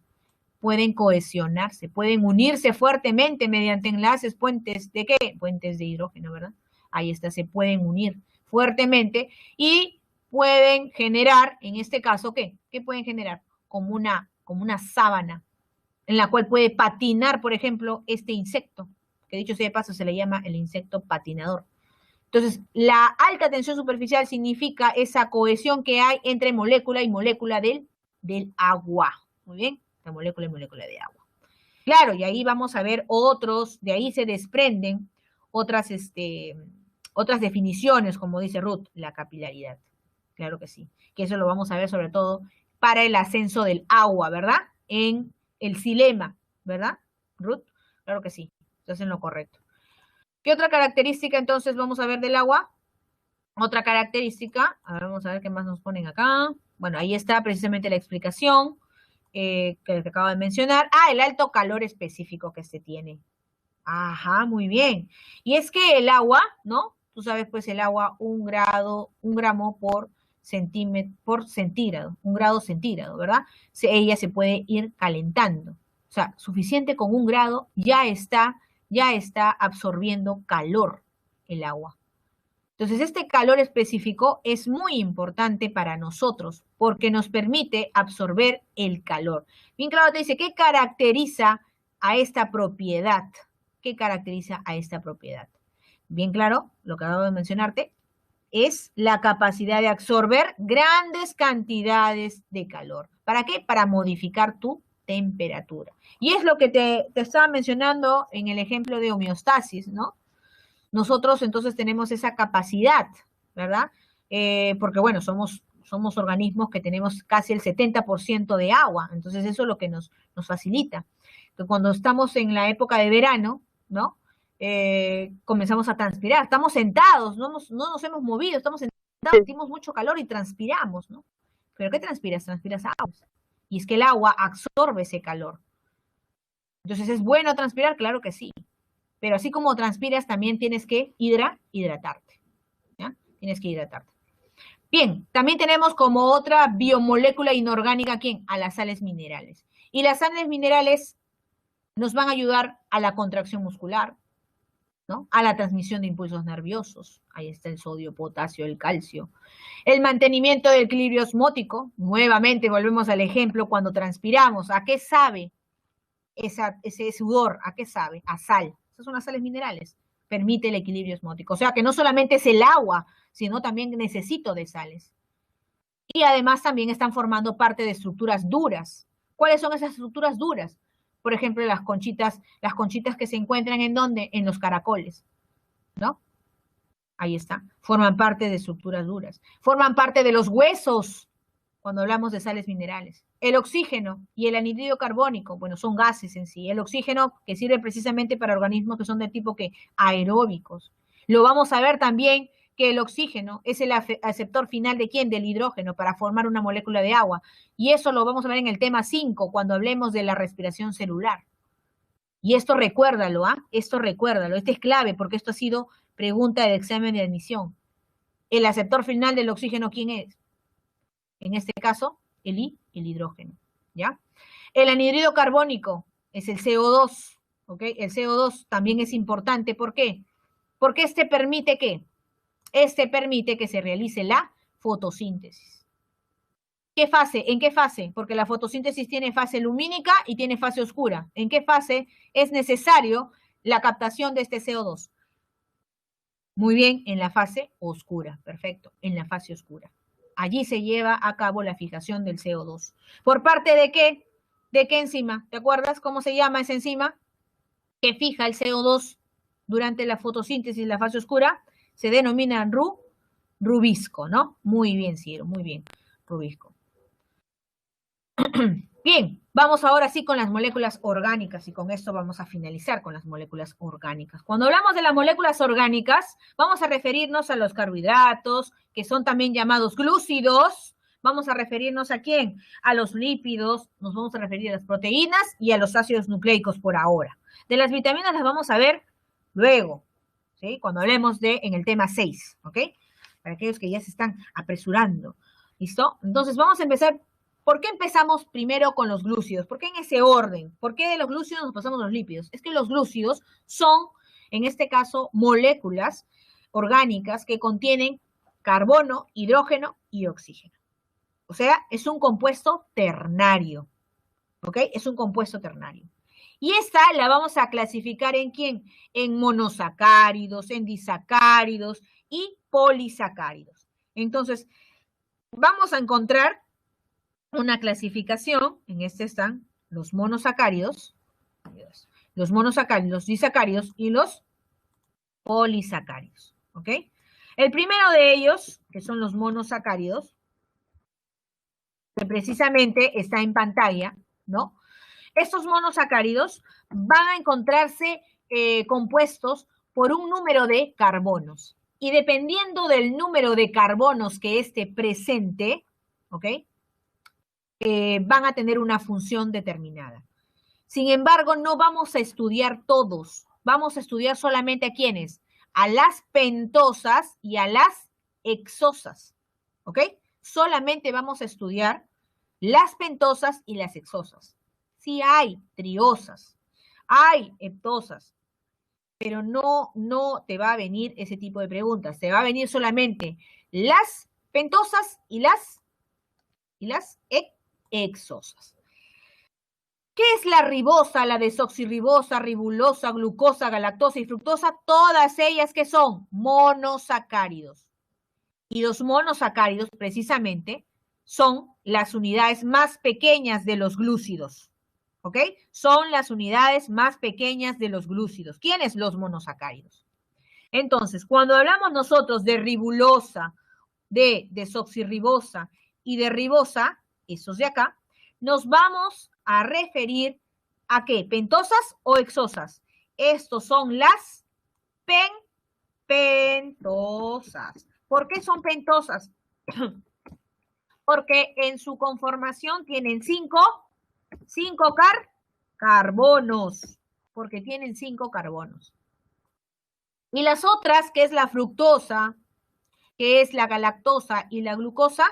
Pueden cohesionarse, pueden unirse fuertemente mediante enlaces, puentes ¿de qué? Puentes de hidrógeno, ¿verdad? Ahí está, se pueden unir fuertemente y pueden generar, en este caso, ¿qué? ¿Qué pueden generar? Como una sábana en la cual puede patinar, por ejemplo, este insecto, que dicho sea de paso se le llama el insecto patinador. Entonces, la alta tensión superficial significa esa cohesión que hay entre molécula y molécula del agua. Muy bien, la molécula y molécula de agua. Claro, y ahí vamos a ver otros, de ahí se desprenden otras definiciones, como dice Ruth, la capilaridad. Claro que sí, que eso lo vamos a ver sobre todo para el ascenso del agua, ¿verdad? En el xilema, ¿verdad, Ruth? Claro que sí, estás en lo correcto. ¿Qué otra característica entonces vamos a ver del agua? Otra característica, a ver, vamos a ver qué más nos ponen acá. Bueno, ahí está precisamente la explicación que te acabo de mencionar. Ah, el alto calor específico que se tiene. Ajá, muy bien. Y es que el agua, ¿no? Tú sabes, pues el agua, 1 gramo por centígrado, 1 grado centígrado, ¿verdad? Ella se puede ir calentando. O sea, suficiente con 1 grado, ya está absorbiendo calor el agua. Entonces, este calor específico es muy importante para nosotros porque nos permite absorber el calor. Bien claro, te dice, ¿qué caracteriza a esta propiedad? ¿Qué caracteriza a esta propiedad? Bien claro, lo que acabo de mencionarte, es la capacidad de absorber grandes cantidades de calor. ¿Para qué? Para modificar tu temperatura. Y es lo que te estaba mencionando en el ejemplo de homeostasis, ¿no? Nosotros entonces tenemos esa capacidad, ¿verdad? Porque bueno, somos organismos que tenemos casi el 70% de agua, entonces eso es lo que nos facilita. Entonces, cuando estamos en la época de verano, ¿no? Comenzamos a transpirar, estamos sentados, no nos hemos movido, estamos sentados, sentimos mucho calor y transpiramos, ¿no? ¿Pero qué transpiras? Transpiras agua. Y es que el agua absorbe ese calor. Entonces, ¿es bueno transpirar? Claro que sí. Pero así como transpiras, también tienes que hidratarte. ¿Ya? Tienes que hidratarte. Bien, también tenemos como otra biomolécula inorgánica, ¿quién? A las sales minerales. Y las sales minerales nos van a ayudar a la contracción muscular, ¿no? A la transmisión de impulsos nerviosos. Ahí está el sodio, potasio, el calcio. El mantenimiento del equilibrio osmótico. Nuevamente volvemos al ejemplo cuando transpiramos. ¿A qué sabe ese sudor? ¿A qué sabe? A sal. Esas son las sales minerales. Permite el equilibrio osmótico. O sea que no solamente es el agua, sino también necesito de sales. Y además también están formando parte de estructuras duras. ¿Cuáles son esas estructuras duras? Por ejemplo, las conchitas que se encuentran ¿en dónde? En los caracoles, ¿no? Ahí está. Forman parte de estructuras duras. Forman parte de los huesos cuando hablamos de sales minerales. El oxígeno y el anhídrido carbónico, bueno, son gases en sí. El oxígeno que sirve precisamente para organismos que son de tipo que aeróbicos. Lo vamos a ver también que el oxígeno es el aceptor final de ¿quién? Del hidrógeno para formar una molécula de agua. Y eso lo vamos a ver en el tema 5 cuando hablemos de la respiración celular. Y esto recuérdalo, ¿ah? Esto recuérdalo. Este es clave porque esto ha sido pregunta del examen de admisión. El aceptor final del oxígeno, ¿quién es? En este caso, el hidrógeno, ¿ya? El anhídrido carbónico es el CO2, ¿ok? El CO2 también es importante. ¿Por qué? Porque este permite ¿qué? Este permite que se realice la fotosíntesis. ¿Qué fase? ¿En qué fase? Porque la fotosíntesis tiene fase lumínica y tiene fase oscura. ¿En qué fase es necesario la captación de este CO2? Muy bien, en la fase oscura. Perfecto, en la fase oscura. Allí se lleva a cabo la fijación del CO2. ¿Por parte de qué? ¿De qué enzima? ¿Te acuerdas cómo se llama esa enzima? Que fija el CO2 durante la fotosíntesis, la fase oscura, se denomina rubisco, ¿no? Muy bien, Ciro, muy bien, rubisco. Bien, vamos ahora sí con las moléculas orgánicas y con esto vamos a finalizar con las moléculas orgánicas. Cuando hablamos de las moléculas orgánicas, vamos a referirnos a los carbohidratos, que son también llamados glúcidos, vamos a referirnos ¿a quién? A los lípidos, nos vamos a referir a las proteínas y a los ácidos nucleicos por ahora. De las vitaminas las vamos a ver luego, ¿sí? Cuando hablemos en el tema 6, ¿ok? Para aquellos que ya se están apresurando, ¿listo? Entonces vamos a empezar. ¿Por qué empezamos primero con los glúcidos? ¿Por qué en ese orden? ¿Por qué de los glúcidos nos pasamos a los lípidos? Es que los glúcidos son, en este caso, moléculas orgánicas que contienen carbono, hidrógeno y oxígeno. O sea, es un compuesto ternario, ¿ok? Es un compuesto ternario. Y esta la vamos a clasificar ¿en quién? En monosacáridos, en disacáridos y polisacáridos. Entonces, vamos a encontrar una clasificación, en este están los monosacáridos, los disacáridos y los polisacáridos, ¿ok? El primero de ellos, que son los monosacáridos, que precisamente está en pantalla, ¿no? Estos monosacáridos van a encontrarse compuestos por un número de carbonos. Y dependiendo del número de carbonos que esté presente, ¿ok? Van a tener una función determinada. Sin embargo, no vamos a estudiar todos. Vamos a estudiar solamente a quiénes. A las pentosas y a las hexosas. ¿Ok? Solamente vamos a estudiar las pentosas y las hexosas. Sí hay triosas, hay heptosas, pero no te va a venir ese tipo de preguntas. Te va a venir solamente las pentosas y las hexosas. ¿Qué es la ribosa, la desoxirribosa, ribulosa, glucosa, galactosa y fructosa? Todas ellas que son monosacáridos. Y los monosacáridos, precisamente, son las unidades más pequeñas de los glúcidos. ¿Ok? Son las unidades más pequeñas de los glúcidos. ¿Quiénes? Los monosacáridos. Entonces, cuando hablamos nosotros de ribulosa, de desoxirribosa y de ribosa, esos de acá, nos vamos a referir a ¿qué? ¿Pentosas o hexosas? Estos son las pentosas. ¿Por qué son pentosas? Porque en su conformación tienen cinco carbonos, porque tienen 5 carbonos. Y las otras, que es la fructosa, que es la galactosa y la glucosa,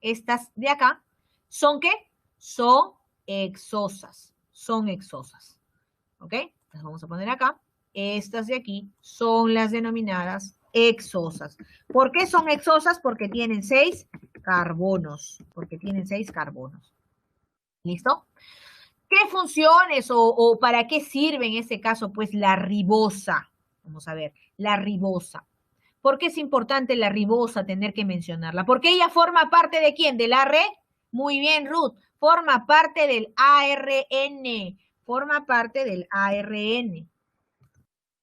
estas de acá, ¿son qué? Son hexosas. Son hexosas. ¿Ok? Las vamos a poner acá. Estas de aquí son las denominadas hexosas. ¿Por qué son hexosas? Porque tienen 6 carbonos. Porque tienen 6 carbonos. ¿Listo? ¿Qué funciones o para qué sirve en este caso? Pues la ribosa. Vamos a ver, la ribosa. ¿Por qué es importante la ribosa tener que mencionarla? Porque ella forma parte ¿de quién? ¿Del AR? Muy bien, Ruth. Forma parte del ARN. Forma parte del ARN.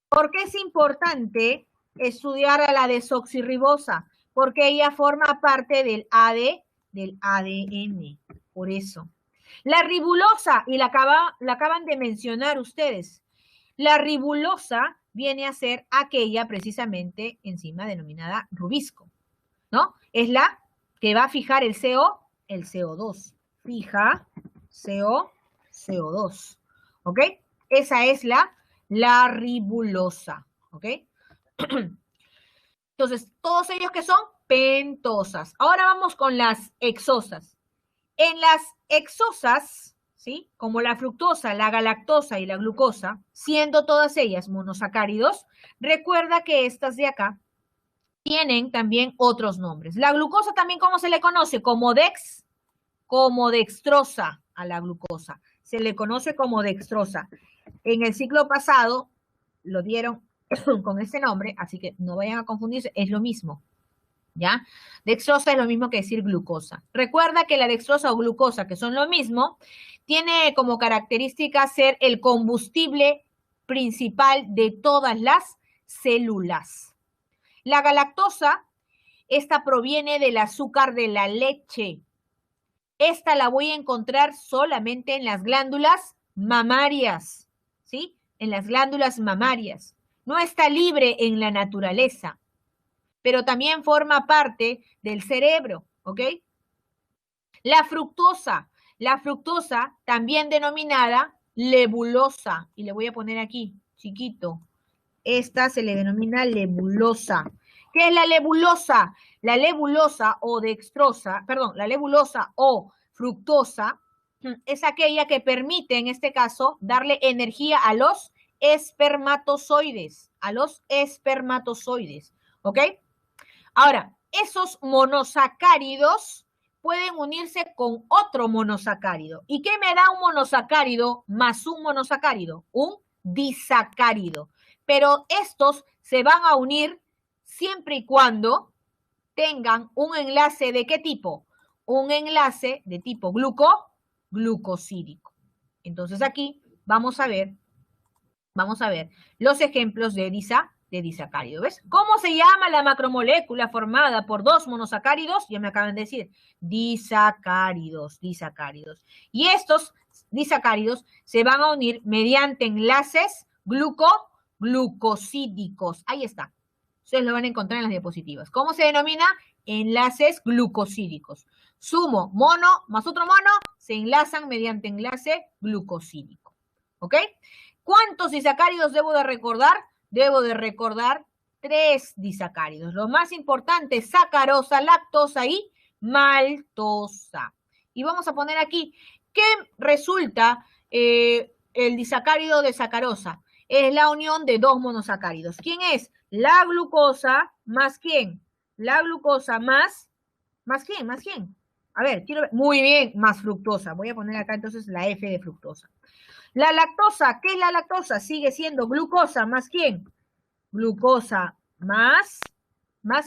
¿Por qué es importante estudiar a la desoxirribosa? Porque ella forma parte del ADN. Por eso. La ribulosa, y la acaban de mencionar ustedes. La ribulosa viene a ser aquella precisamente enzima denominada rubisco, ¿no? Es la que va a fijar el CO2. Fija CO2, ¿ok? Esa es la ribulosa, ¿ok? Entonces, todos ellos que son pentosas. Ahora vamos con las hexosas. En las hexosas, ¿sí? Como la fructosa, la galactosa y la glucosa, siendo todas ellas monosacáridos, recuerda que estas de acá tienen también otros nombres. La glucosa también, ¿cómo se le conoce? Como dextrosa a la glucosa. Se le conoce como dextrosa. En el ciclo pasado lo dieron con este nombre, así que no vayan a confundirse, es lo mismo. ¿Ya? Dextrosa es lo mismo que decir glucosa. Recuerda que la dextrosa o glucosa, que son lo mismo, tiene como característica ser el combustible principal de todas las células. La galactosa, esta proviene del azúcar de la leche. Esta la voy a encontrar solamente en las glándulas mamarias, ¿sí? En las glándulas mamarias. No está libre en la naturaleza, pero también forma parte del cerebro, ¿ok? La fructosa también denominada lebulosa, y le voy a poner aquí, chiquito. Esta se le denomina lebulosa. ¿Qué es la lebulosa? La lebulosa o dextrosa, perdón, la lebulosa o fructosa es aquella que permite, en este caso, darle energía a los espermatozoides, ¿ok? Ahora, esos monosacáridos pueden unirse con otro monosacárido. ¿Y qué me da un monosacárido más un monosacárido? Un disacárido. Pero estos se van a unir siempre y cuando tengan un enlace ¿de qué tipo? Un enlace de tipo glucosídico. Entonces aquí vamos a ver los ejemplos de disacárido. ¿Ves? ¿Cómo se llama la macromolécula formada por dos monosacáridos? Ya me acaban de decir, disacáridos. Y estos disacáridos se van a unir mediante enlaces glucosídicos. Ahí está. Ustedes lo van a encontrar en las diapositivas. ¿Cómo se denomina? Enlaces glucosídicos. Sumo mono más otro mono se enlazan mediante enlace glucosídico. ¿Ok? ¿Cuántos disacáridos debo de recordar? Debo de recordar 3 disacáridos. Lo más importante, sacarosa, lactosa y maltosa. Y vamos a poner aquí, ¿qué resulta el disacárido de sacarosa? Es la unión de dos monosacáridos. ¿Quién es? La glucosa más ¿quién? La glucosa más ¿quién? ¿Más quién? A ver, quiero ver. Muy bien, más fructosa. Voy a poner acá entonces la F de fructosa. La lactosa, ¿qué es la lactosa? Sigue siendo glucosa más ¿quién? Glucosa más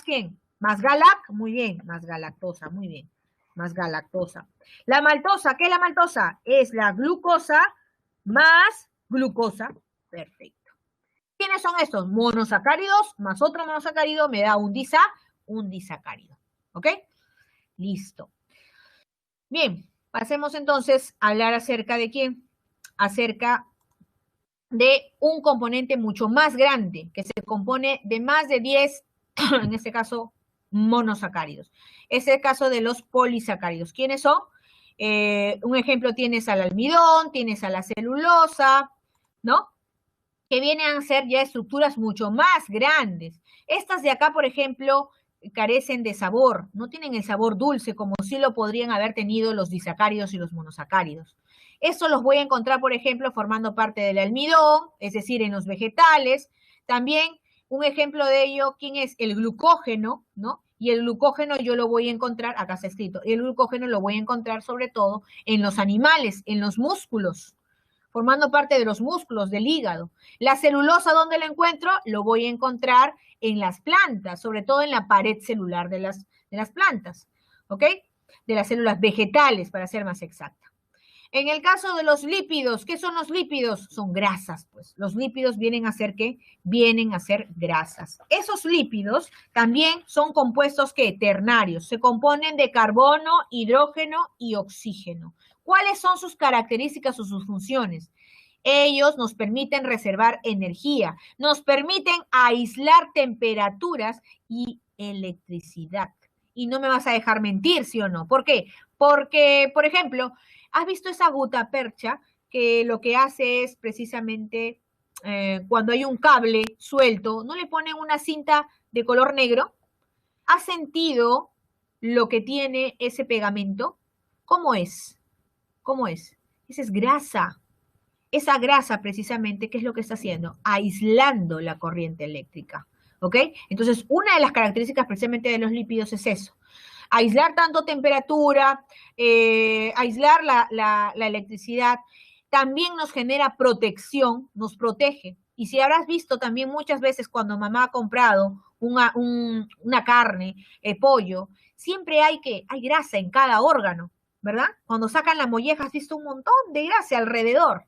¿quién? Más galac, muy bien, más galactosa, muy bien, más galactosa. La maltosa, ¿qué es la maltosa? Es la glucosa más glucosa, perfecto. ¿Quiénes son estos? Monosacáridos más otro monosacárido me da un disacárido, ¿ok? Listo. Bien, pasemos entonces a hablar acerca de quién. Acerca de un componente mucho más grande, que se compone de más de 10, en este caso, monosacáridos. Es el caso de los polisacáridos. ¿Quiénes son? Un ejemplo, tienes al almidón, tienes a la celulosa, ¿no? Que vienen a ser ya estructuras mucho más grandes. Estas de acá, por ejemplo, carecen de sabor, no tienen el sabor dulce como sí lo podrían haber tenido los disacáridos y los monosacáridos. Eso los voy a encontrar, por ejemplo, formando parte del almidón, es decir, en los vegetales. También un ejemplo de ello, ¿quién es? El glucógeno, ¿no? Y el glucógeno yo lo voy a encontrar, acá está escrito, el glucógeno lo voy a encontrar sobre todo en los animales, en los músculos, formando parte de los músculos, del hígado. La celulosa, ¿dónde la encuentro? Lo voy a encontrar en las plantas, sobre todo en la pared celular de las plantas, ¿ok? De las células vegetales, para ser más exacta. En el caso de los lípidos, ¿qué son los lípidos? Son grasas, pues. Los lípidos vienen a ser ¿qué? Vienen a ser grasas. Esos lípidos también son compuestos ¿qué? Ternarios. Se componen de carbono, hidrógeno y oxígeno. ¿Cuáles son sus características o sus funciones? Ellos nos permiten reservar energía, nos permiten aislar temperaturas y electricidad. Y no me vas a dejar mentir, ¿sí o no? ¿Por qué? Porque, por ejemplo, ¿has visto esa gutapercha que lo que hace es precisamente cuando hay un cable suelto, no le ponen una cinta de color negro? ¿Has sentido lo que tiene ese pegamento? ¿Cómo es? ¿Cómo es? Esa es grasa. Esa grasa precisamente, ¿qué es lo que está haciendo? Aislando la corriente eléctrica, ¿ok? Entonces, una de las características precisamente de los lípidos es eso. Aislar tanto temperatura, aislar la electricidad, también nos genera protección, nos protege. Y si habrás visto también muchas veces cuando mamá ha comprado una carne, pollo, siempre hay grasa en cada órgano, ¿verdad? Cuando sacan la molleja has visto un montón de grasa alrededor.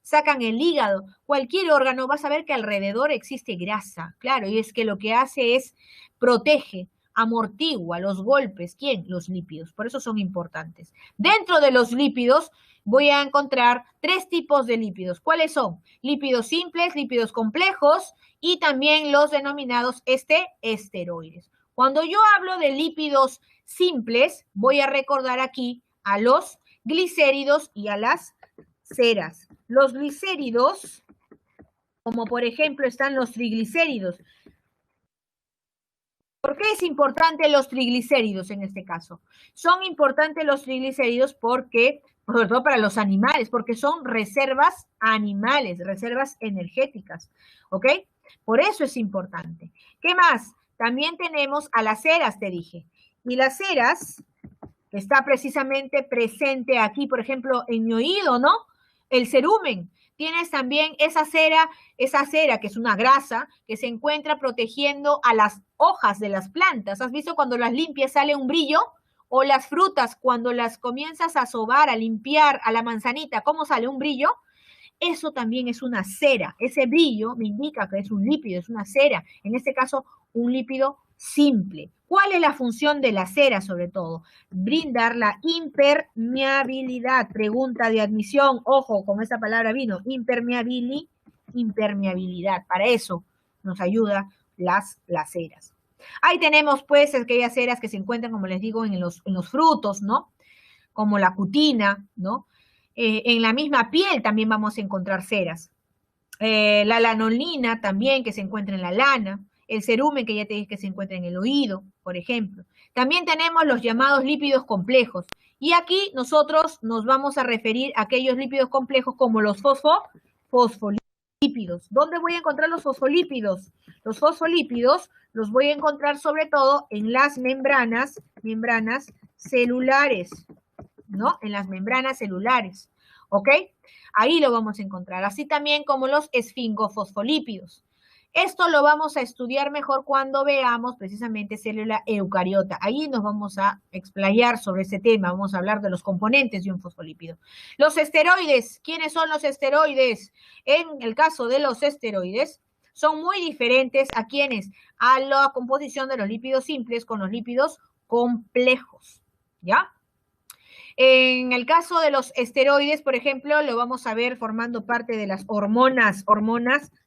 Sacan el hígado, cualquier órgano, vas a ver que alrededor existe grasa, claro, y es que lo que hace es protege, amortigua los golpes. ¿Quién? Los lípidos, por eso son importantes. Dentro de los lípidos voy a encontrar 3 tipos de lípidos. ¿Cuáles son? Lípidos simples, lípidos complejos y también los denominados esteroides. Cuando yo hablo de lípidos simples, voy a recordar aquí a los glicéridos y a las ceras. Los glicéridos, como por ejemplo están los triglicéridos. ¿Por qué es importante los triglicéridos en este caso? Son importantes los triglicéridos porque, sobre todo para los animales, porque son reservas animales, reservas energéticas, ¿ok? Por eso es importante. ¿Qué más? También tenemos a las ceras, te dije. Y las ceras, que está precisamente presente aquí, por ejemplo, en mi oído, ¿no? El cerumen. Tienes también esa cera que es una grasa que se encuentra protegiendo a las hojas de las plantas. ¿Has visto cuando las limpias sale un brillo? O las frutas, cuando las comienzas a sobar, a limpiar a la manzanita, ¿cómo sale un brillo? Eso también es una cera. Ese brillo me indica que es un lípido, es una cera. En este caso, un lípido simple. ¿Cuál es la función de la cera, sobre todo? Brindar la impermeabilidad. Pregunta de admisión. Ojo, con esta palabra vino. Impermeabilidad. Para eso nos ayuda las ceras. Ahí tenemos, pues, aquellas ceras que se encuentran, como les digo, en los frutos, ¿no? Como la cutina, ¿no? En la misma piel también vamos a encontrar ceras. La lanolina también, que se encuentra en la lana. El cerumen, que ya te dije que se encuentra en el oído, por ejemplo. También tenemos los llamados lípidos complejos. Y aquí nosotros nos vamos a referir a aquellos lípidos complejos como los fosfolípidos. ¿Dónde voy a encontrar los fosfolípidos? Los fosfolípidos los voy a encontrar sobre todo en las membranas celulares, ¿no? En las membranas celulares, ¿ok? Ahí lo vamos a encontrar, así también como los esfingofosfolípidos. Esto lo vamos a estudiar mejor cuando veamos precisamente célula eucariota. Ahí nos vamos a explayar sobre ese tema, vamos a hablar de los componentes de un fosfolípido. Los esteroides, ¿quiénes son los esteroides? En el caso de los esteroides, son muy diferentes a quienes, a la composición de los lípidos simples con los lípidos complejos, ¿ya? En el caso de los esteroides, por ejemplo, lo vamos a ver formando parte de las hormonas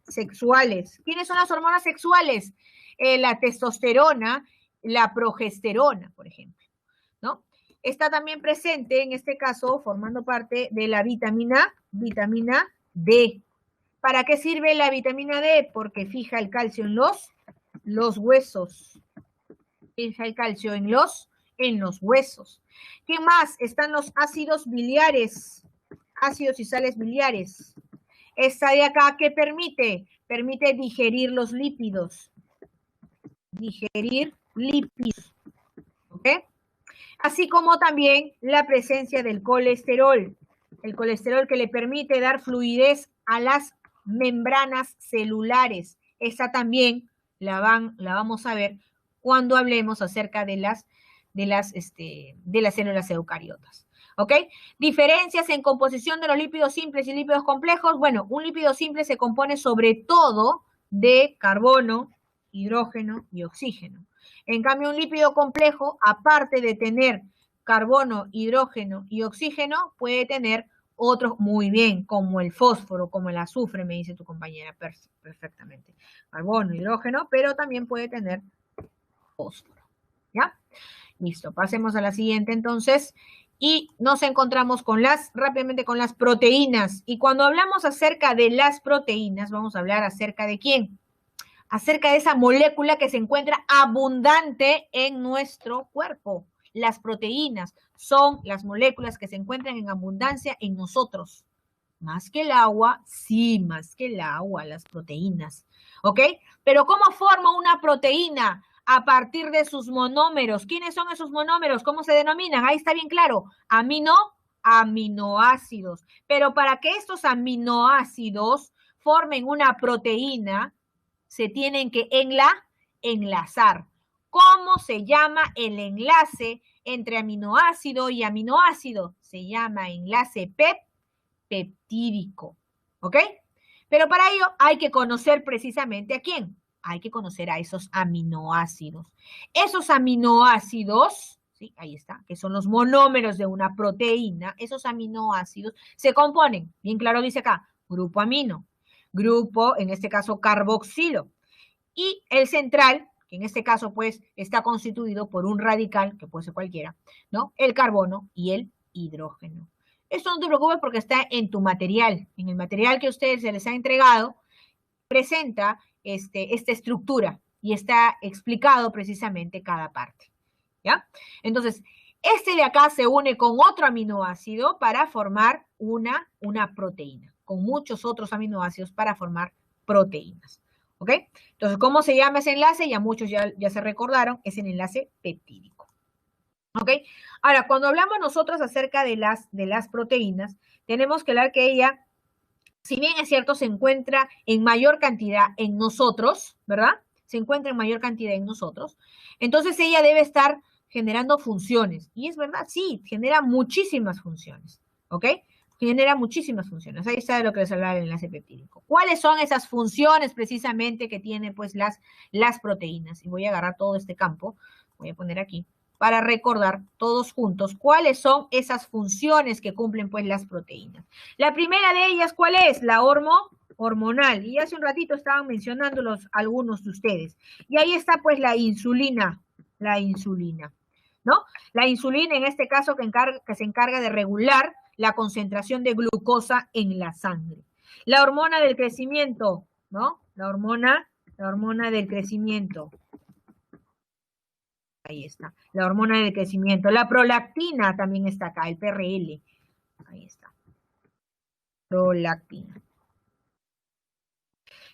sexuales. ¿Quiénes son las hormonas sexuales? La testosterona, la progesterona, por ejemplo, ¿no? Está también presente, en este caso, formando parte de la vitamina D. ¿Para qué sirve la vitamina D? Porque fija el calcio en los huesos. Fija el calcio en los huesos. ¿Qué más? Están los ácidos biliares, ácidos y sales biliares. Esta de acá, ¿qué permite? Permite digerir los lípidos. Digerir lípidos. ¿Ok? Así como también la presencia del colesterol. El colesterol que le permite dar fluidez a las membranas celulares. Esta también la vamos a ver cuando hablemos acerca de las células eucariotas. ¿Ok? Diferencias en composición de los lípidos simples y lípidos complejos. Bueno, un lípido simple se compone sobre todo de carbono, hidrógeno y oxígeno. En cambio, un lípido complejo, aparte de tener carbono, hidrógeno y oxígeno, puede tener otros muy bien, como el fósforo, como el azufre, me dice tu compañera perfectamente. Carbono, hidrógeno, pero también puede tener fósforo. ¿Ya? Listo, pasemos a la siguiente entonces. Y nos encontramos rápidamente con las proteínas. Y cuando hablamos acerca de las proteínas, vamos a hablar acerca de ¿quién? Acerca de esa molécula que se encuentra abundante en nuestro cuerpo. Las proteínas son las moléculas que se encuentran en abundancia en nosotros. Más que el agua, sí, más que el agua, las proteínas. ¿Ok? Pero ¿cómo forma una proteína? A partir de sus monómeros. ¿Quiénes son esos monómeros? ¿Cómo se denominan? Ahí está bien claro. Aminoácidos. Pero para que estos aminoácidos formen una proteína, se tienen que enlazar. ¿Cómo se llama el enlace entre aminoácido y aminoácido? Se llama enlace peptídico. ¿Ok? Pero para ello hay que conocer precisamente ¿a quién? Hay que conocer a esos aminoácidos. Esos aminoácidos, ¿sí? Ahí está, que son los monómeros de una proteína, esos aminoácidos se componen, bien claro dice acá, grupo amino, grupo, en este caso, carboxilo. Y el central, que en este caso pues está constituido por un radical, que puede ser cualquiera, ¿no? El carbono y el hidrógeno. Esto no te preocupes porque está en tu material, en el material que a ustedes se les ha entregado, presenta esta estructura y está explicado precisamente cada parte, ¿ya? Entonces, este de acá se une con otro aminoácido para formar una proteína, con muchos otros aminoácidos para formar proteínas, ¿ok? Entonces, ¿cómo se llama ese enlace? Ya muchos ya se recordaron, es el enlace peptídico, ¿ok? Ahora, cuando hablamos nosotros acerca de las proteínas, tenemos que hablar que ella, si bien es cierto, se encuentra en mayor cantidad en nosotros, ¿verdad? Se encuentra en mayor cantidad en nosotros. Entonces ella debe estar generando funciones. Y es verdad, sí, genera muchísimas funciones, ¿ok? Genera muchísimas funciones. Ahí está de lo que les hablaba el enlace peptídico. ¿Cuáles son esas funciones precisamente que tienen pues las proteínas? Y voy a agarrar todo este campo, voy a poner aquí, para recordar todos juntos cuáles son esas funciones que cumplen pues las proteínas. La primera de ellas, ¿cuál es? La hormonal. Y hace un ratito estaban mencionándolos algunos de ustedes. Y ahí está pues la insulina, ¿no? La insulina en este caso que se encarga de regular la concentración de glucosa en la sangre. La hormona del crecimiento, ¿no? La hormona del crecimiento. Ahí está, la hormona del crecimiento. La prolactina también está acá, el PRL. Ahí está. Prolactina.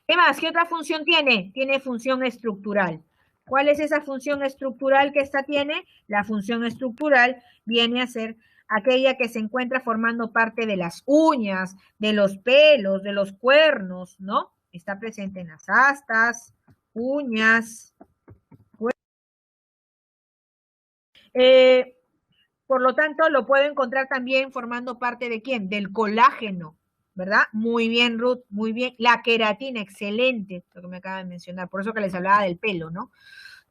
¿Qué más? ¿Qué otra función tiene? Tiene función estructural. ¿Cuál es esa función estructural que esta tiene? La función estructural viene a ser aquella que se encuentra formando parte de las uñas, de los pelos, de los cuernos, ¿no? Está presente en las astas, uñas, por lo tanto, lo puedo encontrar también formando parte de ¿quién? Del colágeno, ¿verdad? Muy bien, Ruth, muy bien. La queratina, excelente, lo que me acaba de mencionar. Por eso que les hablaba del pelo, ¿no?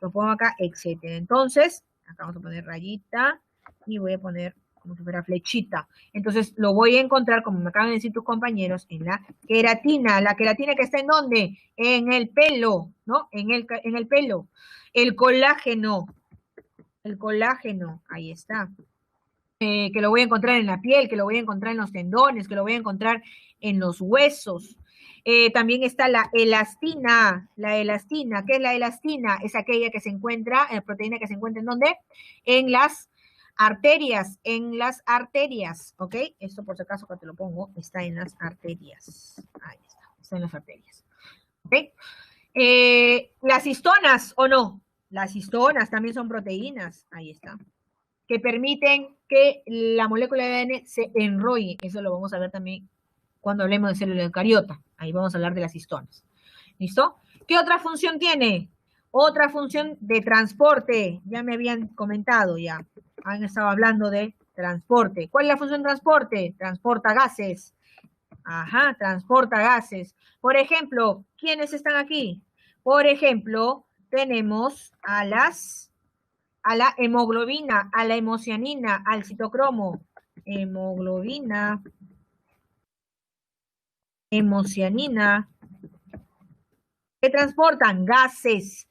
Lo pongo acá, etcétera. Entonces, acá vamos a poner rayita y voy a poner como si fuera flechita. Entonces, lo voy a encontrar, como me acaban de decir tus compañeros, en la queratina. La queratina que está ¿en dónde? En el pelo, ¿no? En el pelo. El colágeno, ahí está. Que lo voy a encontrar en la piel, que lo voy a encontrar en los tendones, que lo voy a encontrar en los huesos. También está la elastina. La elastina, ¿qué es la elastina? Es aquella que se encuentra, proteína que se encuentra ¿en dónde? En las arterias, ¿ok? Esto por si acaso que te lo pongo, está en las arterias. Ahí está en las arterias. ¿Ok? Las histonas, ¿o no? Las histonas también son proteínas, ahí está, que permiten que la molécula de ADN se enrolle. Eso lo vamos a ver también cuando hablemos de célula eucariota. Ahí vamos a hablar de las histonas. ¿Listo? ¿Qué otra función tiene? Otra función de transporte. Ya me habían comentado, ya. Han estado hablando de transporte. ¿Cuál es la función de transporte? Transporta gases. Ajá, transporta gases. Por ejemplo, ¿quiénes están aquí? Por ejemplo, tenemos a la hemoglobina, a la hemocianina, al citocromo. Hemoglobina, hemocianina. ¿Qué transportan? Gases.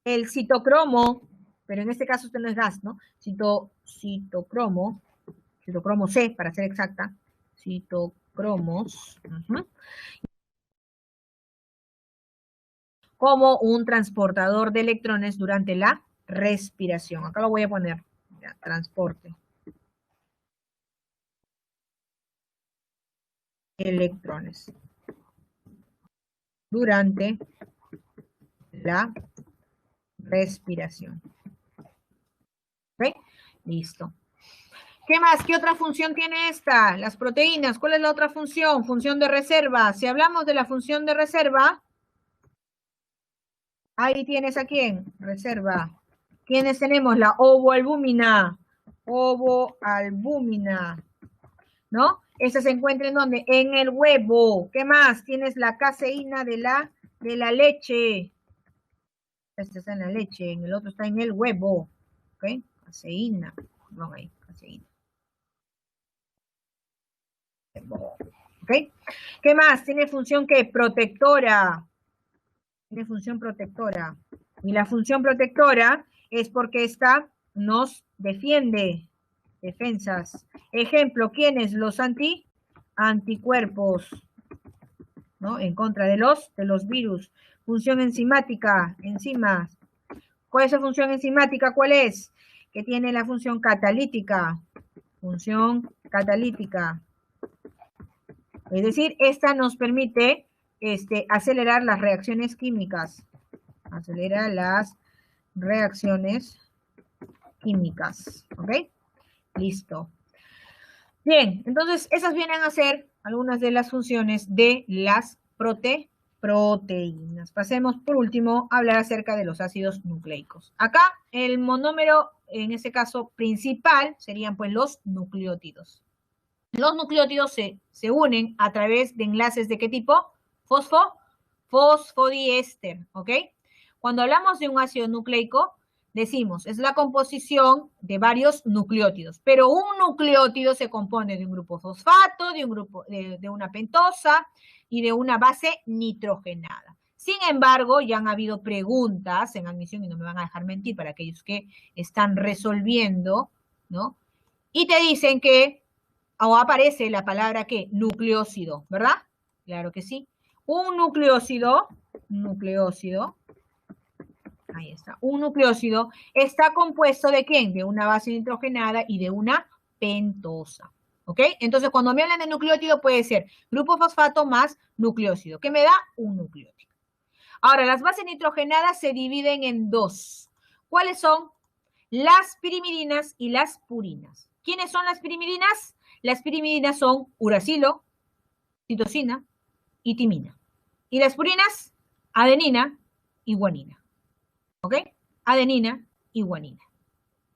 El citocromo, pero en este caso usted no es gas, ¿no? Citocromo C, para ser exacta. Citocromos. Como un transportador de electrones durante la respiración. Acá lo voy a poner. Ya, transporte. Electrones. Durante la respiración. ¿Ok? Listo. ¿Qué más? ¿Qué otra función tiene esta? Las proteínas. ¿Cuál es la otra función? Función de reserva. Si hablamos de la función de reserva, ahí tienes a quién. Reserva. ¿Quiénes tenemos? La ovoalbúmina. Ovoalbúmina. ¿No? Esa se encuentra ¿en dónde? En el huevo. ¿Qué más? Tienes la caseína de la leche. Esta está en la leche, en el otro está en el huevo. ¿Ok? Caseína. Vamos ahí, caseína. ¿Ok? ¿Qué más? Tiene función que protectora. Tiene función protectora. Y la función protectora es porque esta nos defiende. Defensas. Ejemplo, ¿quiénes? Los anticuerpos, ¿no? En contra de los virus. Función enzimática, enzimas. ¿Cuál es la función enzimática? ¿Cuál es? Que tiene la función catalítica. Función catalítica. Es decir, esta nos permite acelerar las reacciones químicas. Acelera las reacciones químicas. ¿Ok? Listo. Bien, entonces esas vienen a ser algunas de las funciones de las proteínas. Pasemos por último a hablar acerca de los ácidos nucleicos. Acá el monómero, en este caso principal, serían pues los nucleótidos. Los nucleótidos se unen a través de enlaces de qué tipo? Fosfodiéster, ¿ok? Cuando hablamos de un ácido nucleico, decimos, es la composición de varios nucleótidos, pero un nucleótido se compone de un grupo fosfato, de un grupo de una pentosa y de una base nitrogenada. Sin embargo, ya han habido preguntas en admisión, y no me van a dejar mentir para aquellos que están resolviendo, ¿no? Y te dicen que, o aparece la palabra ¿qué? Nucleócido, ¿verdad? Claro que sí. Un nucleócido, ahí está, un nucleócido está compuesto ¿de quién? De una base nitrogenada y de una pentosa, ¿ok? Entonces, cuando me hablan de nucleótido puede ser grupo fosfato más nucleócido, que me da un nucleótido. Ahora, las bases nitrogenadas se dividen en dos. ¿Cuáles son? Las pirimidinas y las purinas. ¿Quiénes son las pirimidinas? Las pirimidinas son uracilo, citosina y timina. Y las purinas, adenina y guanina. ¿Ok? Adenina y guanina.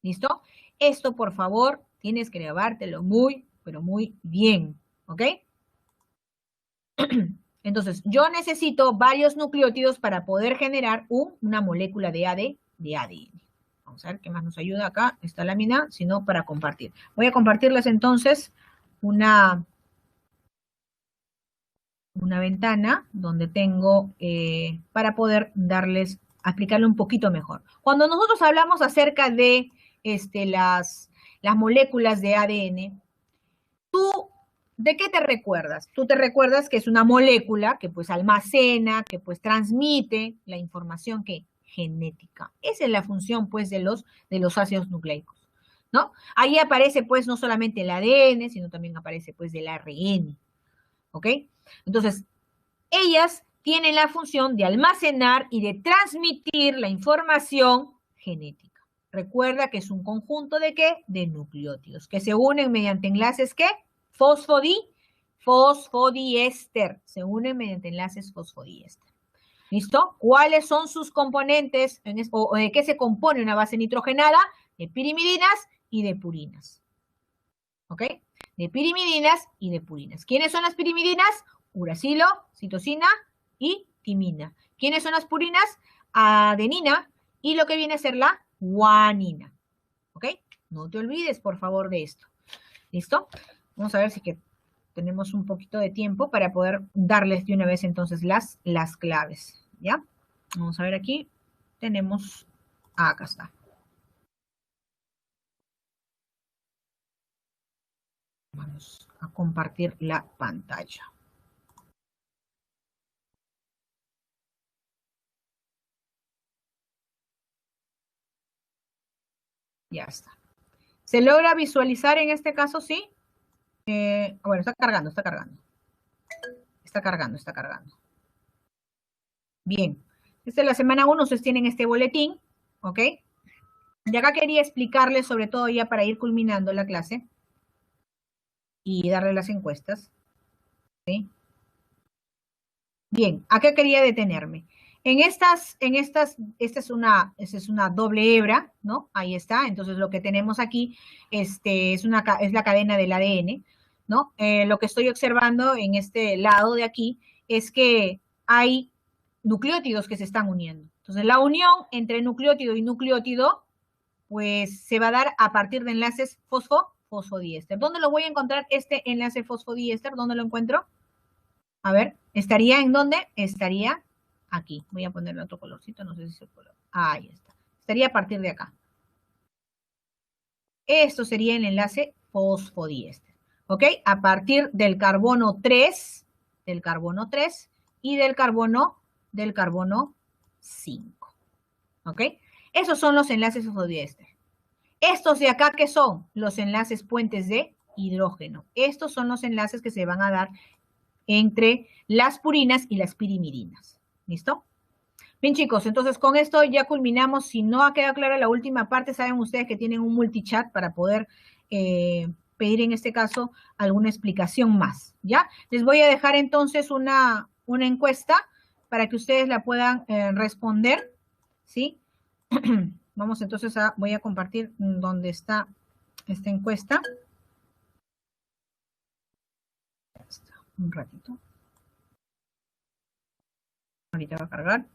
¿Listo? Esto, por favor, tienes que grabártelo muy, pero muy bien. ¿Ok? Entonces, yo necesito varios nucleótidos para poder generar una molécula de ADN. Vamos a ver qué más nos ayuda acá, esta lámina, sino para compartir. Voy a compartirles entonces una ventana donde tengo para poder explicarle un poquito mejor. Cuando nosotros hablamos acerca de las moléculas de ADN, ¿tú de qué te recuerdas? Tú te recuerdas que es una molécula que pues almacena, que pues transmite la información que genética. Esa es la función pues de los ácidos nucleicos, ¿no? Ahí aparece pues no solamente el ADN, sino también aparece pues el ARN, ¿ok? Entonces, ellas tienen la función de almacenar y de transmitir la información genética. Recuerda que es un conjunto de ¿qué? De nucleótidos, que se unen mediante enlaces ¿qué? Fosfodiéster. Se unen mediante enlaces fosfodiéster. ¿Listo? ¿Cuáles son sus componentes? ¿O de qué se compone una base nitrogenada? De pirimidinas y de purinas. ¿Ok? De pirimidinas y de purinas. ¿Quiénes son las pirimidinas? Uracilo, citosina y timina. ¿Quiénes son las purinas? Adenina y lo que viene a ser la guanina. ¿Ok? No te olvides, por favor, de esto. ¿Listo? Vamos a ver si que tenemos un poquito de tiempo para poder darles de una vez entonces las claves. ¿Ya? Vamos a ver aquí. Tenemos... acá está. Vamos a compartir la pantalla. Ya está. ¿Se logra visualizar en este caso? Sí. Bueno, está cargando. Está cargando. Bien. Esta es la semana 1, ustedes tienen este boletín, ¿ok? Y acá quería explicarles, sobre todo ya para ir culminando la clase y darle las encuestas, ¿sí? Bien, acá quería detenerme. Esta es una doble hebra, ¿no? Ahí está. Entonces lo que tenemos aquí es la cadena del ADN, ¿no? Lo que estoy observando en este lado de aquí es que hay nucleótidos que se están uniendo. Entonces la unión entre nucleótido y nucleótido, pues se va a dar a partir de enlaces fosfodiéster. ¿Dónde lo voy a encontrar este enlace fosfodiéster? ¿Dónde lo encuentro? A ver, ¿estaría en dónde? Estaría aquí. Voy a ponerle otro colorcito, no sé si es el color. Ahí está. Estaría a partir de acá. Esto sería el enlace fosfodiéster. ¿Ok? A partir del carbono 3 y del carbono 5. ¿Ok? Esos son los enlaces fosfodiéster. Estos de acá, ¿qué son? Los enlaces puentes de hidrógeno. Estos son los enlaces que se van a dar entre las purinas y las pirimidines. ¿Listo? Bien, chicos, entonces con esto ya culminamos. Si no ha quedado clara la última parte, saben ustedes que tienen un multichat para poder pedir en este caso alguna explicación más, ¿ya? Les voy a dejar entonces una encuesta para que ustedes la puedan responder, ¿sí? Vamos entonces voy a compartir dónde está esta encuesta. Un ratito. Ahorita va a cargar.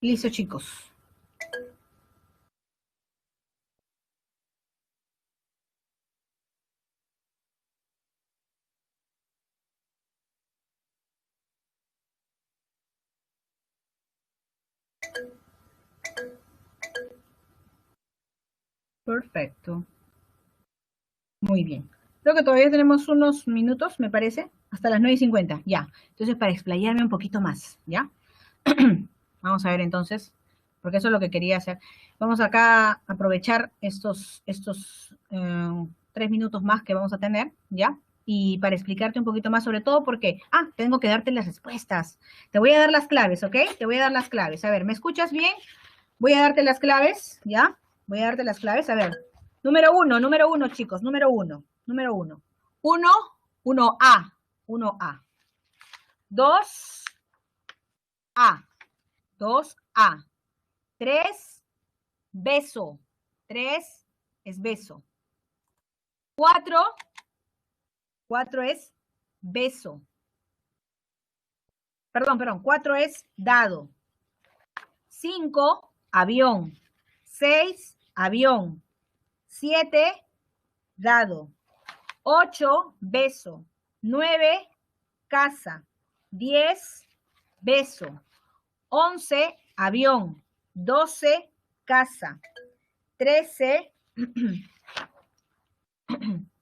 Listo, chicos. Perfecto. Muy bien. Creo que todavía tenemos unos minutos, me parece, hasta las 9:50, ya. Entonces, para explayarme un poquito más, ¿ya? Vamos a ver entonces, porque eso es lo que quería hacer. Vamos acá a aprovechar estos 3 minutos más que vamos a tener, ¿ya? Y para explicarte un poquito más sobre todo porque, tengo que darte las respuestas. Te voy a dar las claves, ¿ok? Te voy a dar las claves. A ver, ¿me escuchas bien? Voy a darte las claves, ¿ya? Voy a darte las claves. A ver, número uno, chicos, número uno. 1A. 2A. 2A. 3, beso. 3 es beso. 4 es beso. Perdón, 4 es dado. 5, avión. 6, avión. 7, dado. 8, beso. 9, casa. 10, beso. 11, avión. 12, casa. 13,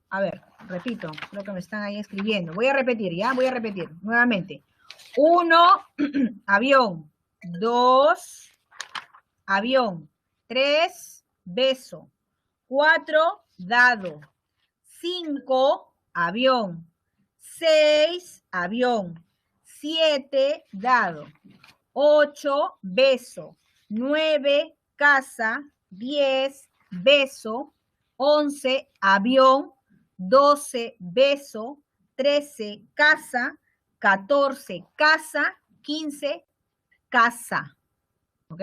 a ver, repito, creo que me están ahí escribiendo. Voy a repetir, ¿ya? Voy a repetir nuevamente. 1, avión. 2, avión. 3, beso. 4, dado. 5, avión. 6, avión. 7, dado. 8, beso. 9, casa. 10, beso. 11, avión. 12, beso. 13, casa. 14, casa. 15, casa. ¿Ok?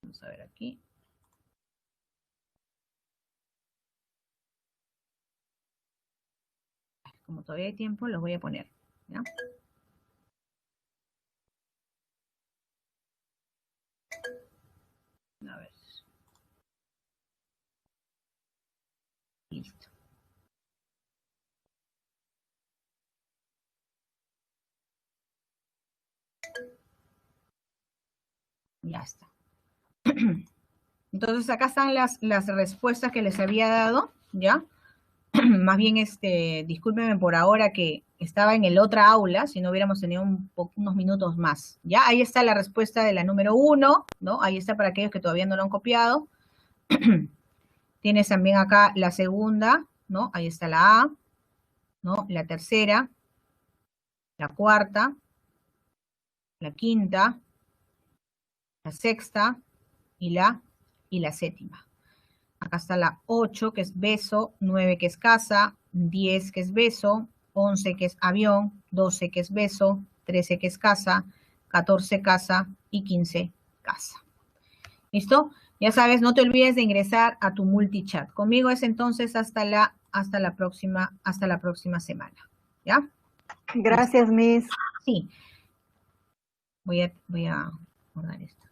Vamos a ver aquí. Como todavía hay tiempo, los voy a poner, ¿ya? A ver. Listo. Ya está. Entonces acá están las respuestas que les había dado, ¿ya? Más bien, discúlpenme por ahora que estaba en el otra aula, si no hubiéramos tenido unos minutos más, ¿ya? Ahí está la respuesta de la número 1, ¿no? Ahí está para aquellos que todavía no lo han copiado. Tienes también acá la segunda, ¿no? Ahí está la A, ¿no? La tercera, la cuarta, la quinta, la sexta y la séptima. Acá está la 8, que es beso, 9, que es casa, 10, que es beso, 11, que es avión, 12, que es beso, 13, que es casa, 14, casa y 15, casa. ¿Listo? Ya sabes, no te olvides de ingresar a tu multichat. Conmigo es entonces hasta la próxima semana. ¿Ya? Gracias, Miss. Sí. Voy a guardar esto.